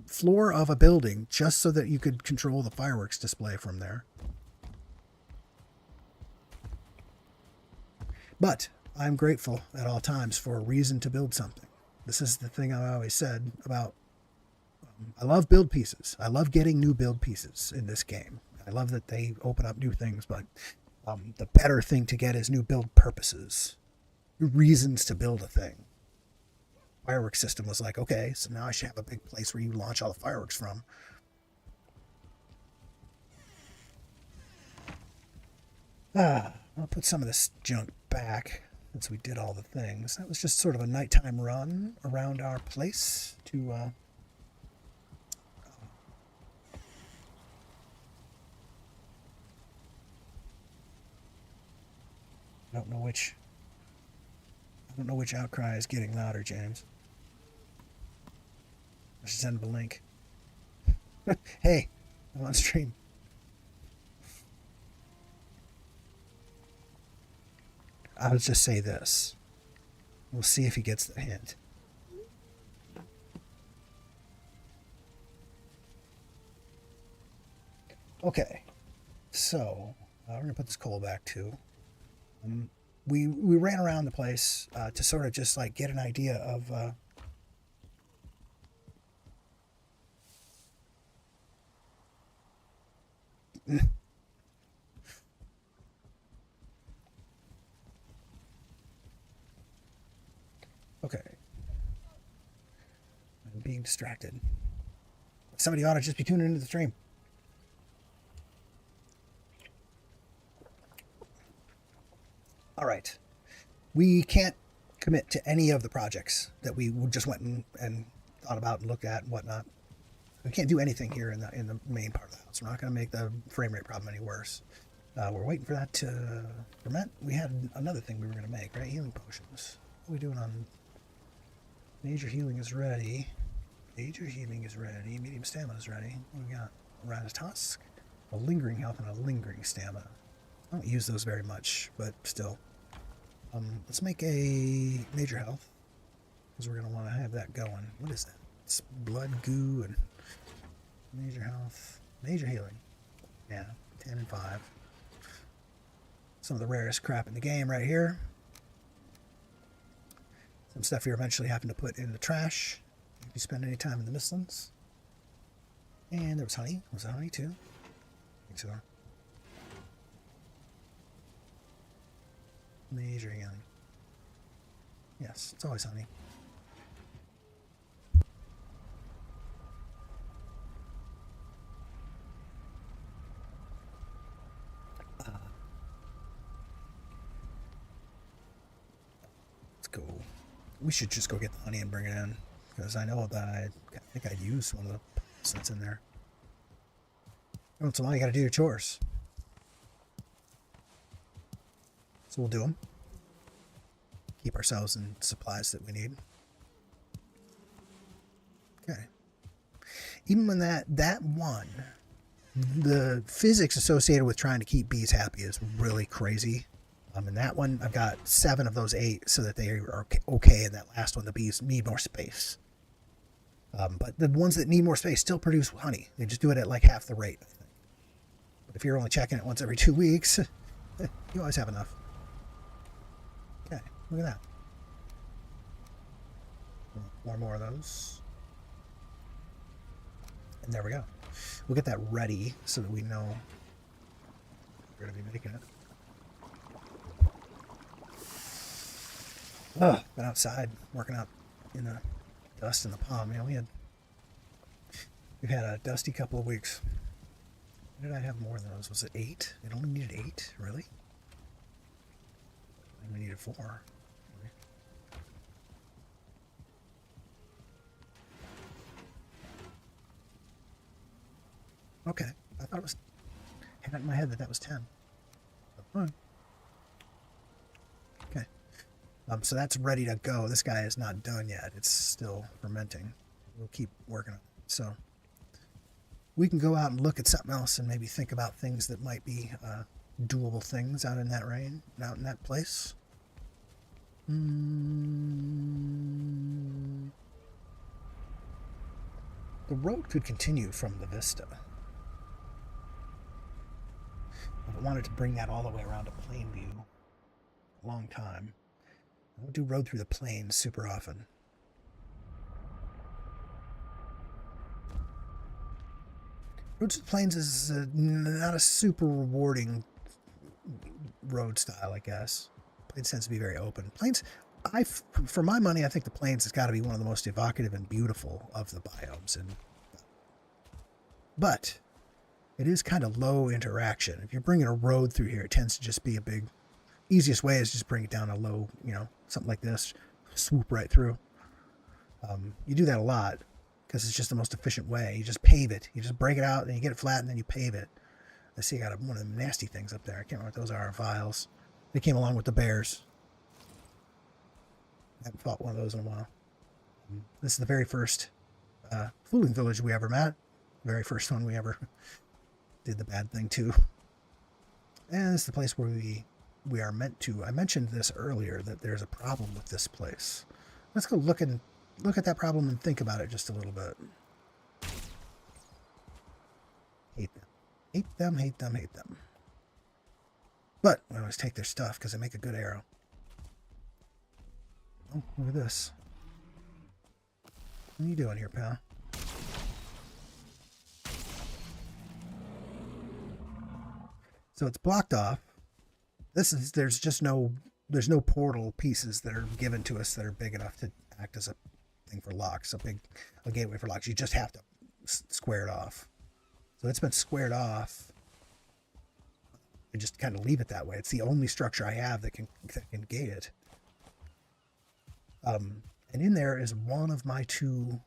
floor of a building just so that you could control the fireworks display from there. But I'm grateful at all times for a reason to build something. This is the thing I always said about, I love build pieces. I love getting new build pieces in this game. I love that they open up new things, but the better thing to get is new build purposes. Reasons to build a thing. Fireworks system was like, okay, so now I should have a big place where you launch all the fireworks from. I'll put some of this junk back since we did all the things. That was just sort of a nighttime run around our place to don't know which outcry is getting louder, James. I should send him a link. Hey, I'm on stream. I'll just say this. We'll see if he gets the hint. Okay, so we're gonna put this coal back too. We ran around the place to sort of just like get an idea of okay. I'm being distracted. Somebody ought to just be tuning into the stream. All right. We can't commit to any of the projects that we just went and thought about and looked at and whatnot. We can't do anything here in the main part of the house. We're not going to make the frame rate problem any worse. We're waiting for that to ferment. We had another thing we were going to make, right? Healing potions. What are we doing on... Major healing is ready. Major healing is ready. Medium stamina is ready. What do we got? A Rata's Tusk, a lingering health, and a lingering stamina. I don't use those very much, but still. Let's make a major health, because we're going to want to have that going. What is that? It's blood, goo, and major health. Major healing. Yeah, 10 and 5. Some of the rarest crap in the game right here. Some stuff you're eventually having to put in the trash if you spend any time in the Mistlands. And there was honey. Was that honey too? I think so. Major healing. Yes, it's always honey. Let's go. We should just go get the honey and bring it in, because I know that I think I used one of the that's in there. Once in a while, you got to do your chores. So we'll do them. Keep ourselves in supplies that we need. Okay. Even when that one, the physics associated with trying to keep bees happy is really crazy. And that one, I've got 7 of those 8 so that they are okay. And that last one, the bees need more space. But the ones that need more space still produce honey. They just do it at like half the rate, I think. But if you're only checking it once every 2 weeks, you always have enough. Okay, look at that. More of those. And there we go. We'll get that ready so that we know we're going to be making it. Been outside working out in the dust in the palm. You know, we've had a dusty couple of weeks. When did I have more than those? Was it 8? It only needed 8, really? I only needed 4. Okay, I thought it was. I had it in my head that was 10. Right. Okay. So that's ready to go. This guy is not done yet. It's still fermenting. We'll keep working on it. So we can go out and look at something else and maybe think about things that might be doable things out in that rain, out in that place. The road could continue from the vista. If I wanted to bring that all the way around to plain view, a long time. I don't do road through the plains super often. Road to the plains is not a super rewarding road style, I guess. Plains tends to be very open. Plains, for my money, I think the plains has got to be one of the most evocative and beautiful of the biomes. But it is kind of low interaction. If you're bringing a road through here, it tends to just be a big... Easiest way is just bring it down a low, something like this. Swoop right through. You do that a lot because it's just the most efficient way. You just pave it. You just break it out, and you get it flat, and then you pave it. I see I got one of them nasty things up there. I can't remember what those are, vials. They came along with the bears. I haven't fought one of those in a while. This is the very first fooling village we ever met. Very first one we ever did the bad thing to. And this is the place where we are meant to. I mentioned this earlier, that there's a problem with this place. Let's go look at that problem and think about it just a little bit. Hate them. Hate them, hate them, hate them. But we always take their stuff because they make a good arrow. Oh, look at this. What are you doing here, pal? So it's blocked off. There's no portal pieces that are given to us that are big enough to act as a thing for locks, a gateway for locks. You just have to square it off. So it's been squared off. I just kind of leave it that way. It's the only structure I have that can gate it. And in there is one of my two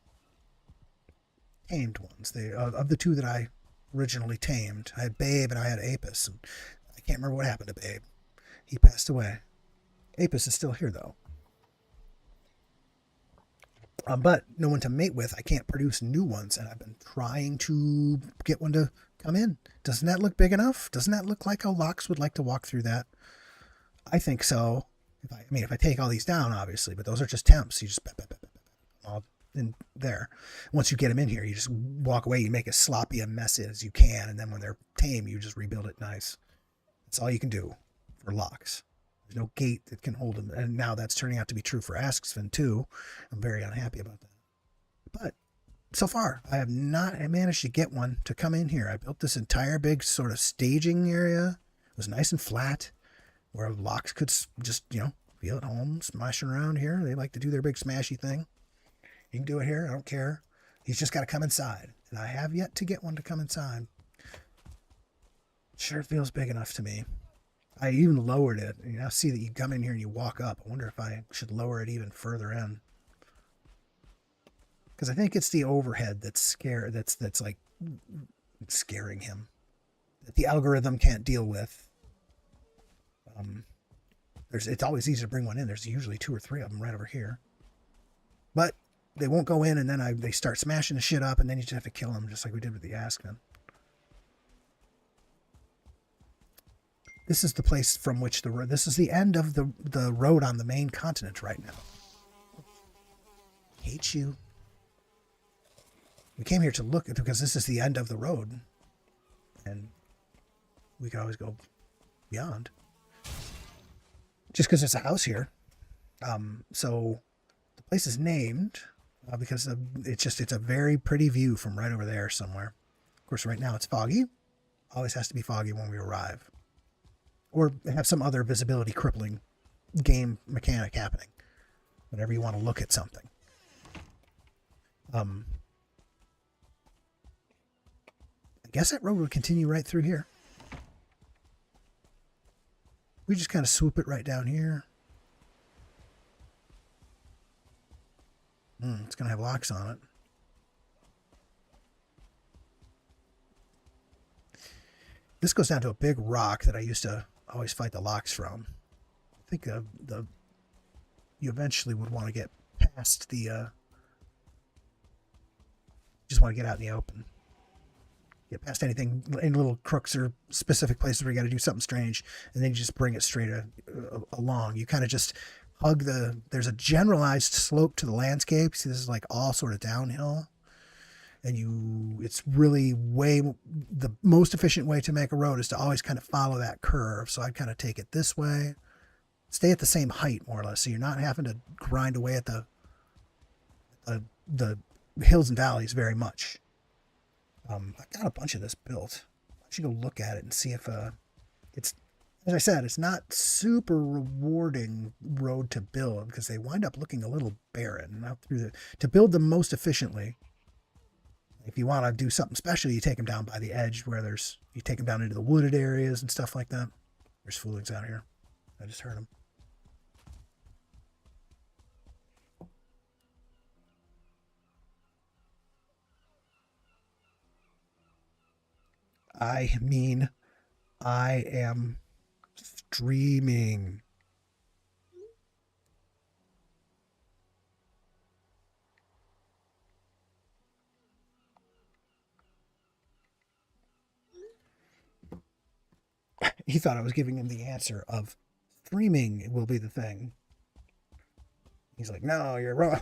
tamed ones. Of the two that I originally tamed, I had Babe and I had Apis. And I can't remember what happened to Babe. He passed away. Apis is still here, though. But no one to mate with. I can't produce new ones, and I've been trying to get one to come in. Doesn't that look big enough? Doesn't that look like how Lox would like to walk through that? I think so. If I take all these down, obviously, but those are just temps. You just all in there. Once you get them in here, you just walk away. You make as sloppy a mess as you can, and then when they're tame, you just rebuild it nice. That's all you can do for Lox. There's no gate that can hold them, and now that's turning out to be true for Askfin too. I'm very unhappy about that. But so far, I have not managed to get one to come in here. I built this entire big sort of staging area. It was nice and flat, where Lox could just, feel at home, smashing around here. They like to do their big smashy thing. You can do it here. I don't care. He's just got to come inside, and I have yet to get one to come inside. Sure feels big enough to me. I even lowered it. You now see that you come in here and you walk up. I wonder if I should lower it even further in. Because I think it's the overhead that's like scaring him. That the algorithm can't deal with. It's always easy to bring one in. There's usually 2 or 3 of them right over here. But they won't go in, and then they start smashing the shit up, and then you just have to kill them, just like we did with the Askman. This is the place from which this is the end of the road on the main continent right now. Hate you. We came here to look because this is the end of the road, and we could always go beyond. Just because there's a house here. So the place is named because it's a very pretty view from right over there somewhere. Of course, right now it's foggy. Always has to be foggy when we arrive. Or have some other visibility crippling game mechanic happening. Whenever you want to look at something. I guess that road would continue right through here. We just kind of swoop it right down here. It's going to have locks on it. This goes down to a big rock that I used to always fight the locks from. I think you eventually would want to get past the just want to get out in the open, get past anything, any little crooks or specific places where you got to do something strange, and then you just bring it straight along. You kind of just hug there's a generalized slope to the landscape. See, this is like all sort of downhill. And it's really the most efficient way to make a road is to always kind of follow that curve. So I'd kind of take it this way, stay at the same height more or less. So you're not having to grind away at the hills and valleys very much. I got a bunch of this built. I should go look at it and see if it's, as I said, it's not super rewarding road to build because they wind up looking a little barren. Now to build them most efficiently. If you want to do something special, you take them down by the edge where you take them down into the wooded areas and stuff like that. There's foolings out here. I just heard them. I am Streaming. He thought I was giving him the answer of streaming will be the thing. He's like, no, you're wrong.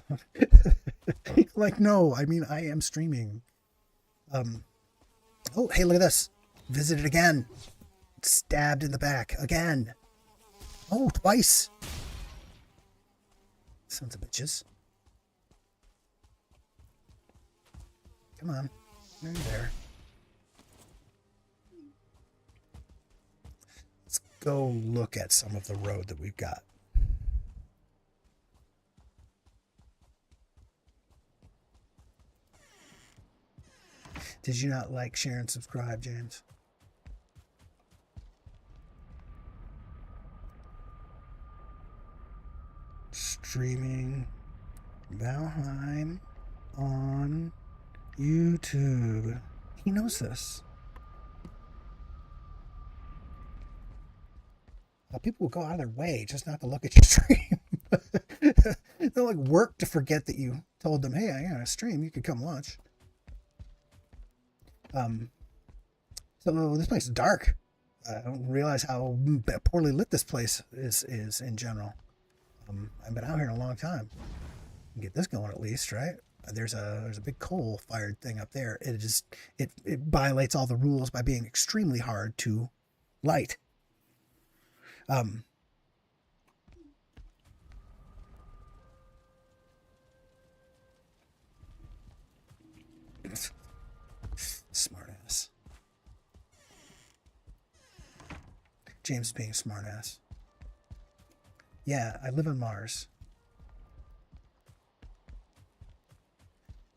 Like, no, I mean, I am streaming. Oh, hey, look at this. Visited again. Stabbed in the back again. Oh, twice. Sons of bitches. Come on. You're there. Let's go look at some of the road that we've got. Did you not like, share, and subscribe, James? Streaming Valheim on YouTube. He knows this. People will go out of their way just not to look at your stream. They'll like work to forget that you told them, hey, I got a stream, you could come watch. So this place is dark. I don't realize how poorly lit this place is in general. I've been out here in a long time. Get this going at least, right? There's a big coal fired thing up there. It violates all the rules by being extremely hard to light. Smart ass. James being smart ass. Yeah, I live on Mars.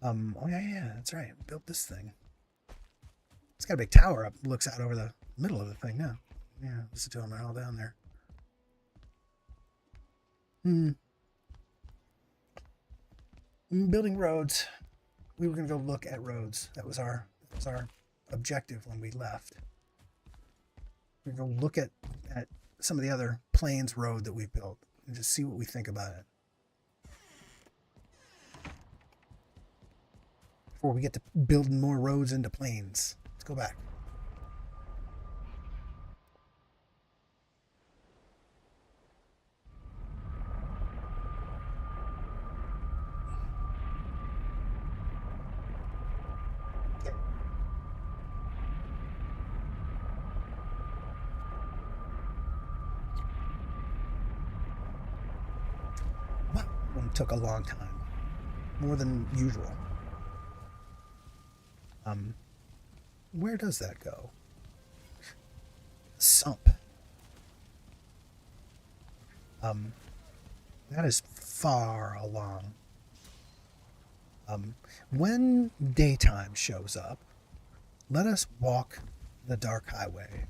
Oh yeah, that's right. Built this thing. It's got a big tower up, looks out over the middle of the thing now. Yeah, listen to them, they're all down there. Building roads. We were gonna go look at roads. That was our objective when we left. We're gonna go look at some of the other plains road that we've built and just see what we think about it. Before we get to building more roads into plains. Let's go back. Took a long time, more than usual. Where does that go? Sump. That is far along. When daytime shows up, let us walk the dark highway.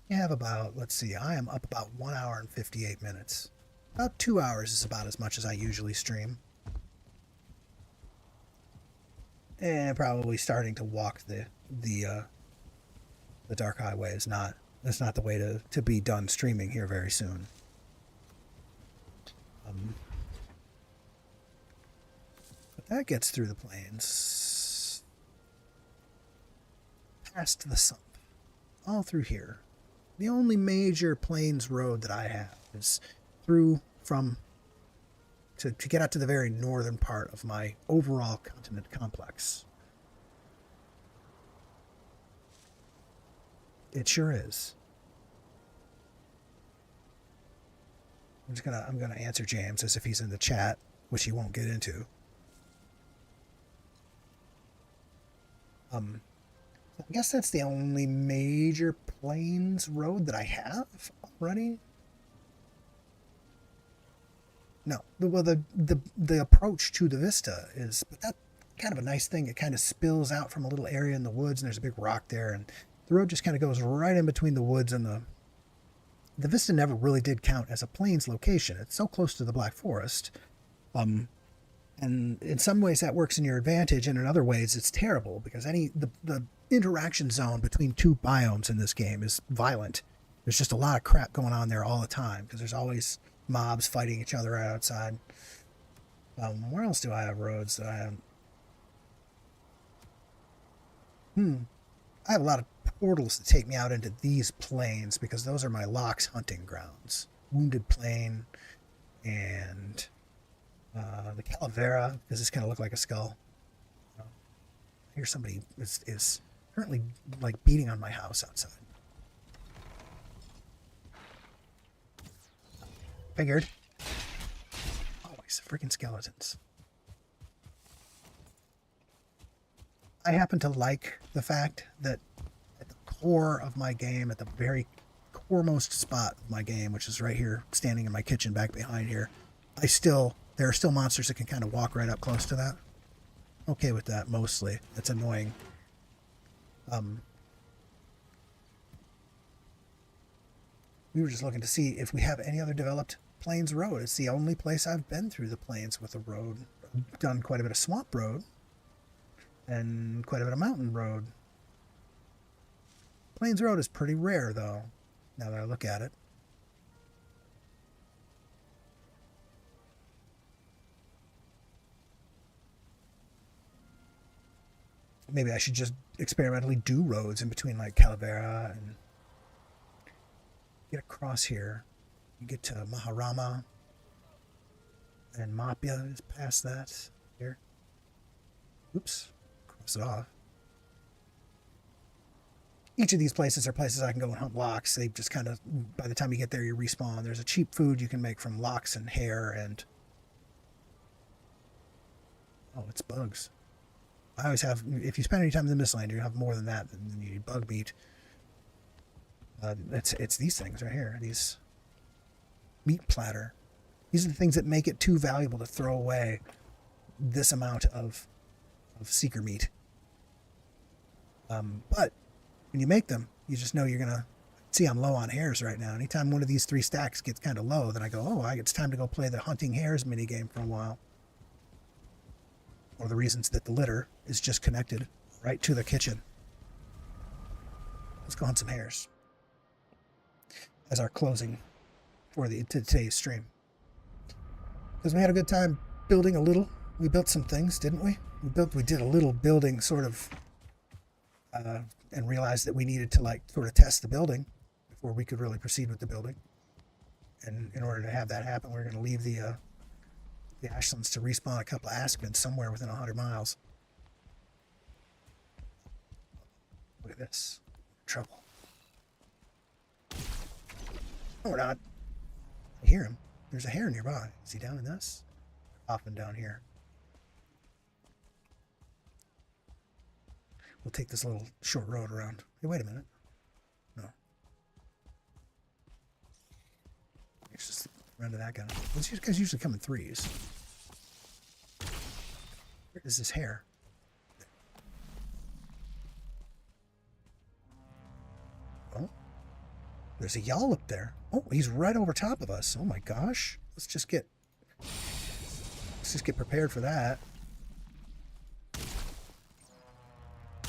We have about, let's see, I am up about 1 hour and 58 minutes. About 2 hours is about as much as I usually stream. And probably starting to walk the dark highway is not, that's not the way to be done streaming here very soon. But that gets through the plains. Past the sump. All through here. The only major plains road that I have is through to get out to the very northern part of my overall continent complex. It sure is. I'm gonna answer James as if he's in the chat, which he won't get into. I guess that's the only major plains road that I have already. No, well, the approach to the vista is, but that's kind of a nice thing. It kind of spills out from a little area in the woods, and there's a big rock there, and the road just kind of goes right in between the woods and the vista never really did count as a plains location. It's so close to the Black Forest, and in some ways that works in your advantage, and in other ways it's terrible because the interaction zone between two biomes in this game is violent. There's just a lot of crap going on there all the time because there's always mobs fighting each other outside. Where else do I have roads that I have? I have a lot of portals that take me out into these plains because those are my Lox hunting grounds. Wounded Plain and the Calavera, because this kind of look like a skull. I hear somebody is currently like beating on my house outside. Figured. Always freaking skeletons. I happen to like the fact that at the core of my game, at the very coremost spot of my game, which is right here, standing in my kitchen back behind here, there are still monsters that can kind of walk right up close to that. Okay with that, mostly. It's annoying. We were just looking to see if we have any other developed plains road. It's the only place I've been through the plains with a road. I've done quite a bit of swamp road and quite a bit of mountain road. Plains road is pretty rare, though, now that I look at it. Maybe I should just experimentally do roads in between, like Calavera, and get across here. You get to Maharama, and Mapia is past that here. Oops, cross it off. Each of these places are places I can go and hunt lox. They just kind of, by the time you get there, you respawn. There's a cheap food you can make from lox and hair and... Oh, it's bugs. I always have, if you spend any time in the Mistland, you have more than that, then you need bug meat. It's these things right here, these meat platter. These are the things that make it too valuable to throw away this amount of seeker meat. But when you make them, you just know you're going to... See, I'm low on hares right now. Anytime one of these 3 stacks gets kind of low, then I go, oh, it's time to go play the hunting hares minigame for a while. One of the reasons that the litter is just connected right to the kitchen. Let's go hunt some hares as our closing for today's stream. Because we had a good time building a little. We built some things, didn't we? We did a little building sort of and realized that we needed to sort of test the building before we could really proceed with the building. And in order to have that happen, we're going to leave the Ashlands to respawn a couple of Aspens somewhere within 100 miles. Look at this. Trouble. No, we're not. I hear him. There's a hare nearby. Is he down in this? Often down here. We'll take this little short road around. Hey, wait a minute. No. Let's just run to that guy. These guys usually come in 3s. Where is this hare? Oh. There's a yawl up there. Oh, he's right over top of us. Oh my gosh. Let's just get prepared for that.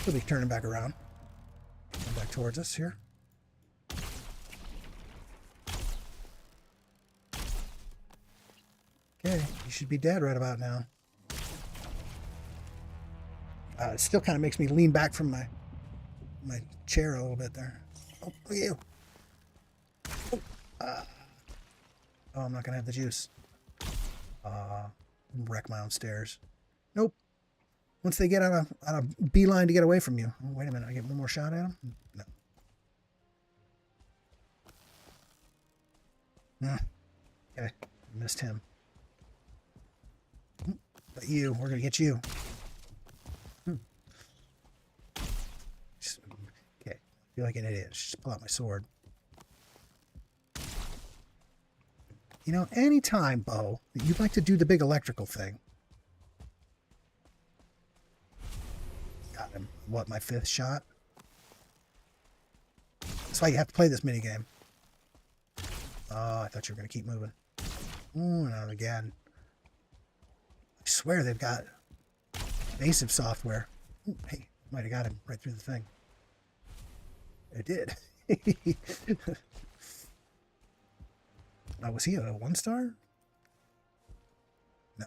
He'll be turning back around. Come back towards us here. Okay, you should be dead right about now. It still kind of makes me lean back from my chair a little bit there. Oh, look at you. Oh, I'm not going to have the juice. Wreck my own stairs. Nope. Once they get on a beeline to get away from you. Oh, wait a minute, I get one more shot at him? No. Okay, missed him. But you, we're going to get you. Okay, I feel like an idiot. Just pull out my sword. You know, anytime, Bo, that you'd like to do the big electrical thing. Got him. What, my 5th shot? That's why you have to play this minigame. Oh, I thought you were going to keep moving. Oh, not again. I swear they've got evasive software. Ooh, hey, might have got him right through the thing. It did. Was he a 1-star? No.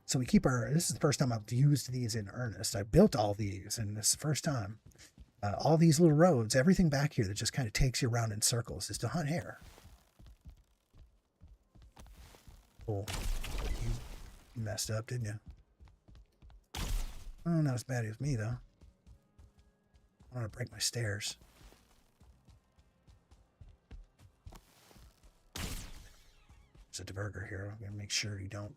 So we keep our, this is the first time I've used these in earnest. I built all these, and this is the first time. All these little roads, everything back here that just kind of takes you around in circles is to hunt hare. Cool. You messed up, didn't you? Oh, not as bad as me, though. I want to break my stairs. There's a diverger here. I'm going to make sure you don't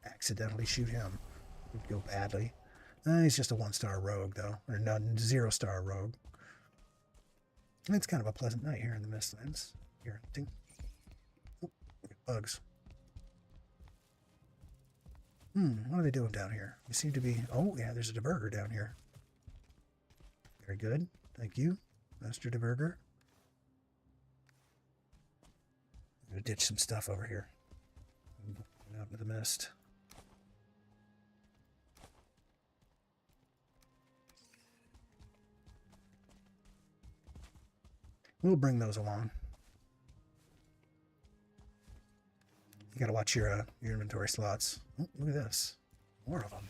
accidentally shoot him. It would go badly. He's just a 1-star rogue, though. Or no, 0-star rogue. It's kind of a pleasant night here in the Mistlands. Here, hunting. Oh, bugs. What are they doing down here? We seem to be... Oh, yeah, there's a diverger down here. Very good. Thank you, Master Diverger. I'm going to ditch some stuff over here. Out into the mist. We'll bring those along. You gotta watch your inventory slots. Oh, look at this. More of them.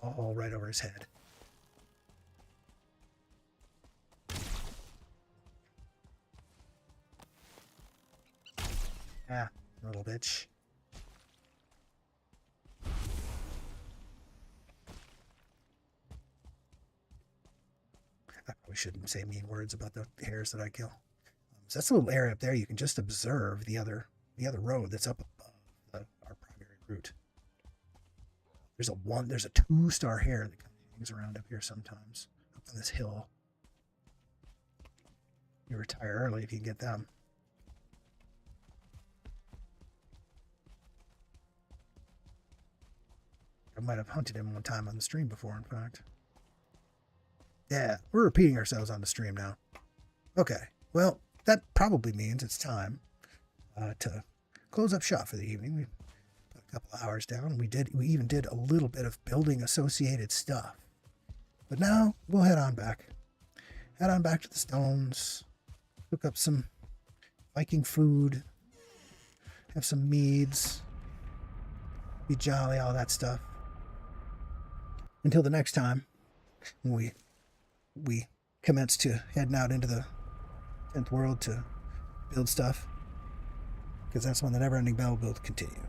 All right over his head. Ah, little bitch. I probably shouldn't say mean words about the hares that I kill. So that's a little area up there. You can just observe the other road that's up above our primary route. There's a 2-star hare that kind of hangs around up here sometimes, up on this hill. You retire early if you can get them. I might have hunted him one time on the stream before, in fact. Yeah, we're repeating ourselves on the stream now. Okay, well, that probably means it's time to close up shop for the evening. We put a couple hours down. We even did a little bit of building associated stuff. But now we'll head on back. Head on back to the stones. Cook up some Viking food. Have some meads. Be jolly, all that stuff. Until the next time, when we commence to heading out into the 10th world to build stuff, because that's when the Neverending Build will continue.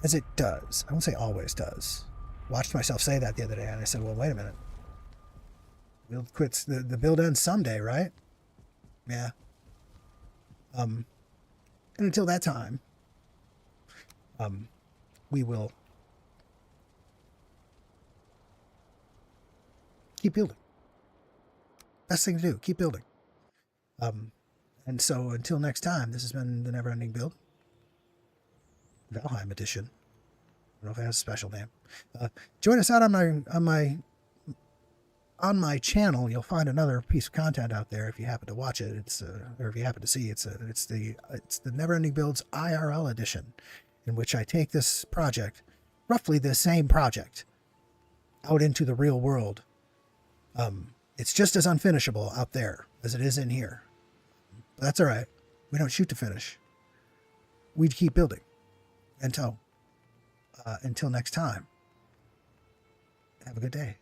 As it does. I won't say always does. Watched myself say that the other day, and I said, well, wait a minute. Build quits. The build ends someday, right? Yeah. And until that time, we will keep building. Best thing to do, keep building. And so until next time, this has been the Neverending Build, Valheim edition. I don't know if it has a special name. Join us out on my channel. You'll find another piece of content out there if you happen to watch it. It's or if you happen to see it's the Neverending Build's IRL edition, in which I take this project, roughly the same project, out into the real world. It's just as unfinishable out there as it is in here. But that's all right. We don't shoot to finish. We keep building until next time. Have a good day.